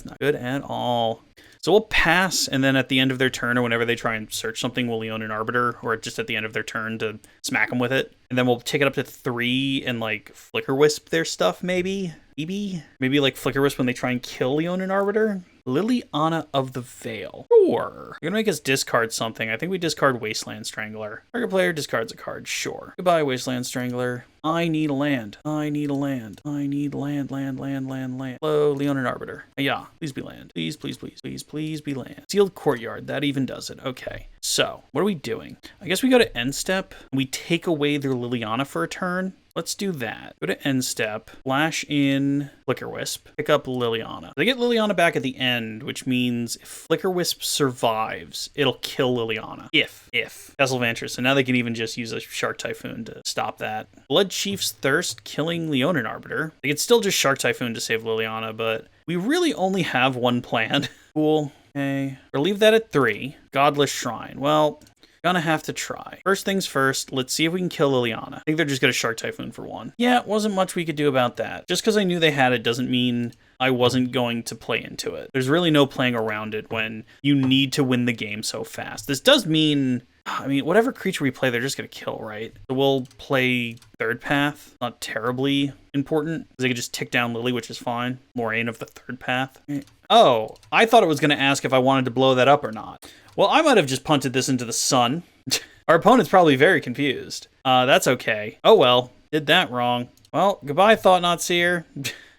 [SPEAKER 1] not good at all. So we'll pass, and then at the end of their turn, or whenever they try and search something, we'll Leonin Arbiter, or just at the end of their turn to smack them with it. And then we'll take it up to 3 and, like, Flicker Wisp their stuff, maybe? Maybe like Flicker Wisp when they try and kill Leonin Arbiter? Liliana of the Veil. Sure. You're gonna make us discard something. I think we discard Wasteland Strangler. Target player discards a card. Sure. Goodbye, Wasteland Strangler. I need a land. I need land. Hello, Leonin Arbiter. Yeah, please be land. Please be land. Sealed Courtyard. That even does it. Okay. So, what are we doing? I guess we go to end step. We take away their Liliana for a turn. Let's do that. Go to end step, flash in Flicker Wisp, pick up Liliana. They get Liliana back at the end, which means if Flicker Wisp survives, it'll kill Liliana. If. Vessel Vantress. So now they can even just use a Shark Typhoon to stop that. Blood Chief's Thirst, killing Leonin Arbiter. They could still just Shark Typhoon to save Liliana, but we really only have one plan. Cool. Okay. Or leave that at 3. Godless Shrine. Well, gonna have to try. First things first, let's see if we can kill Liliana. I think they're just gonna Shark Typhoon for 1. Yeah, it wasn't much we could do about that. Just because I knew they had it doesn't mean I wasn't going to play into it. There's really no playing around it when you need to win the game so fast. This does mean, I mean, whatever creature we play, they're just gonna kill, right? So we'll play third path. Not terribly important, because they could just tick down Lily, which is fine. Moraine of the third path. Oh, I thought it was gonna ask if I wanted to blow that up or not. Well, I might have just punted this into the sun. Our opponent's probably very confused. That's okay. Oh well, did that wrong. Well, goodbye, Thought Not Seer.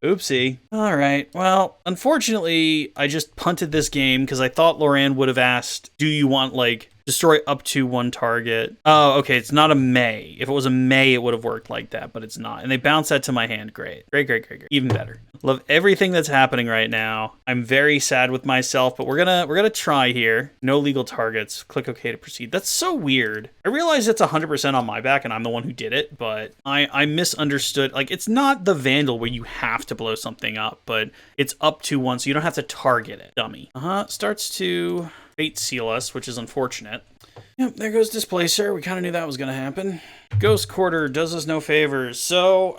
[SPEAKER 1] Oopsie. All right. Well, unfortunately, I just punted this game because I thought Loran would have asked, do you want, like, Destroy up to one target. Oh, okay, it's not a May. If it was a May, it would have worked like that, but it's not. And they bounce that to my hand. Great. Great. Even better. Love everything that's happening right now. I'm very sad with myself, but we're gonna try here. No legal targets. Click OK to proceed. That's so weird. I realize it's 100% on my back and I'm the one who did it, but I misunderstood. Like, it's not the Vandal where you have to blow something up, but it's up to one, so you don't have to target it. Dummy. Starts to Fate Seal us, which is unfortunate. Yep, there goes Displacer. We kind of knew that was going to happen. Ghost Quarter does us no favors. So,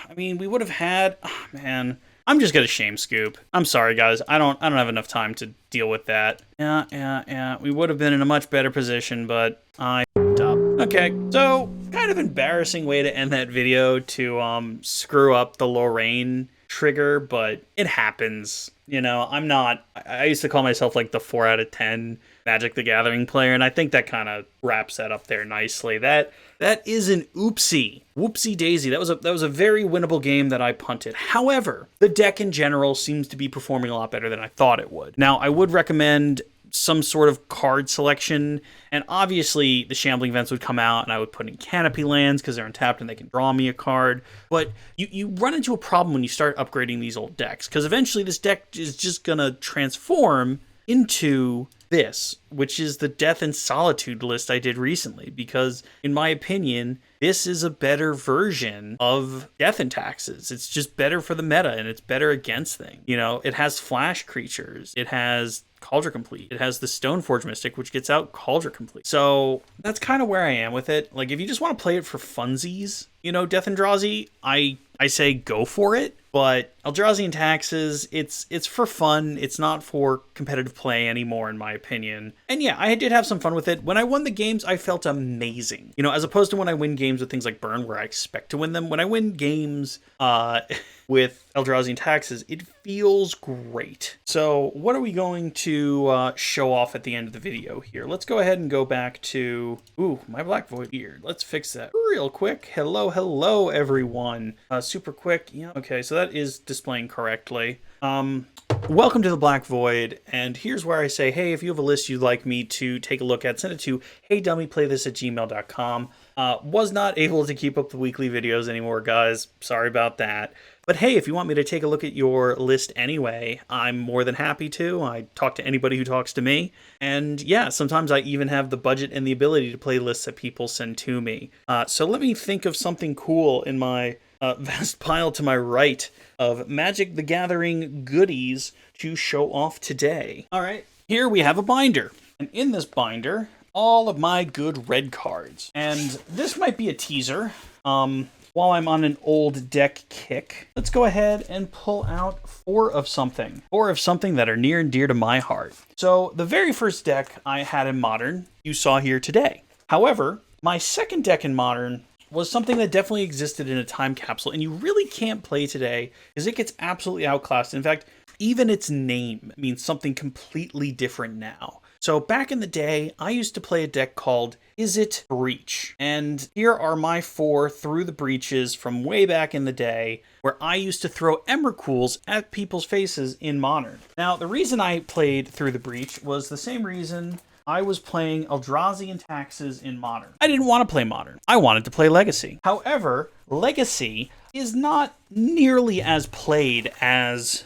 [SPEAKER 1] I mean, we would have had... Oh, man. I'm just going to shame scoop. I'm sorry, guys. I don't have enough time to deal with that. Yeah. We would have been in a much better position, but I f***ed up. Okay, so kind of embarrassing way to end that video to screw up the Lorraine trigger, but it happens. You know, I used to call myself like the 4 out of 10 Magic the Gathering player, and I think that kind of wraps that up there nicely. That is an oopsie. Whoopsie daisy. That was a very winnable game that I punted. However, the deck in general seems to be performing a lot better than I thought it would. Now, I would recommend some sort of card selection, and obviously the Shambling Vents would come out and I would put in Canopy Lands because they're untapped and they can draw me a card. But you run into a problem when you start upgrading these old decks, because eventually this deck is just gonna transform into this, which is the Death and Solitude list I did recently, because in my opinion, this is a better version of Death and Taxes. It's just better for the meta, and it's better against things. You know, it has flash creatures. It has Cauldron Complete. It has the Stoneforge Mystic, which gets out Cauldron Complete. So that's kind of where I am with it. Like, if you just want to play it for funsies, you know, Death and Eldrazi, I say go for it. But Eldrazi and Taxes, it's for fun. It's not for competitive play anymore, in my opinion. And yeah, I did have some fun with it. When I won the games, I felt amazing. You know, as opposed to when I win games with things like Burn, where I expect to win them. When I win games with Eldrazi and Taxes, it feels great. So what are we going to show off at the end of the video here? Let's go ahead and go back to... Ooh, my Black Void beard. Let's fix that real quick. Hello, everyone. Super quick. Yeah, okay, so that is displaying correctly. Welcome to the Black Void, and here's where I say, hey, if you have a list you'd like me to take a look at, send it to HeyDummyPlayThis@gmail.com. Was not able to keep up the weekly videos anymore, guys. Sorry about that. But hey, if you want me to take a look at your list anyway, I'm more than happy to. I talk to anybody who talks to me. And yeah, sometimes I even have the budget and the ability to play lists that people send to me. So let me think of something cool in my vast pile to my right of Magic the Gathering goodies to show off today. All right, here we have a binder. And in this binder, all of my good red cards. And this might be a teaser. While I'm on an old deck kick, let's go ahead and pull out 4 of something. 4 of something that are near and dear to my heart. So the very first deck I had in Modern, you saw here today. However, my second deck in Modern was something that definitely existed in a time capsule, and you really can't play today because it gets absolutely outclassed. In fact, even its name means something completely different now. So back in the day, I used to play a deck called Is It Breach? And here are my 4 Through the Breaches from way back in the day, where I used to throw Emrakuls at people's faces in Modern. Now, the reason I played Through the Breach was the same reason I was playing Eldrazi and Taxes in Modern. I didn't want to play Modern. I wanted to play Legacy. However, Legacy is not nearly as played as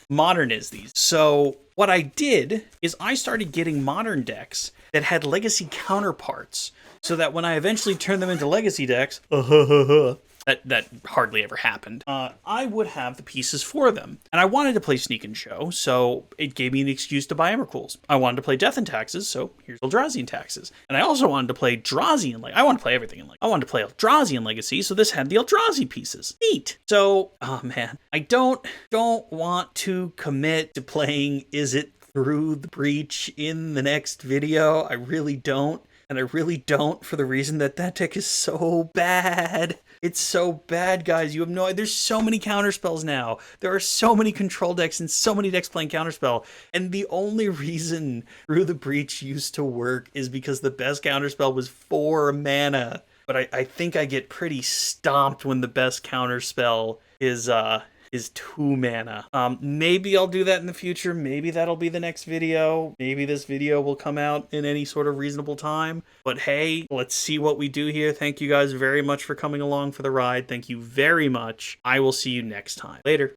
[SPEAKER 1] Modern is these. So what I did is I started getting Modern decks that had Legacy counterparts, so that when I eventually turned them into Legacy decks, that hardly ever happened, I would have the pieces for them. And I wanted to play Sneak and Show, so it gave me an excuse to buy Emrakuls. I wanted to play Death and Taxes, so here's Eldrazi and Taxes. And I also wanted to play Drazi and I wanted to play everything in Legacy. I wanted to play Eldrazi and Legacy, so this had the Eldrazi pieces. Neat. So, oh man, I don't want to commit to playing Is It Through the Breach in the next video. I really don't. And I really don't, for the reason that deck is so bad. It's so bad, guys. You have no idea. There's so many counterspells now. There are so many control decks and so many decks playing counterspell. And the only reason Through the Breach used to work is because the best counterspell was 4 mana. But I think I get pretty stomped when the best counterspell is is 2 mana. Maybe I'll do that in the future. Maybe that'll be the next video. Maybe this video will come out in any sort of reasonable time. But hey, let's see what we do here. Thank you guys very much for coming along for the ride. Thank you very much. I will see you next time. Later.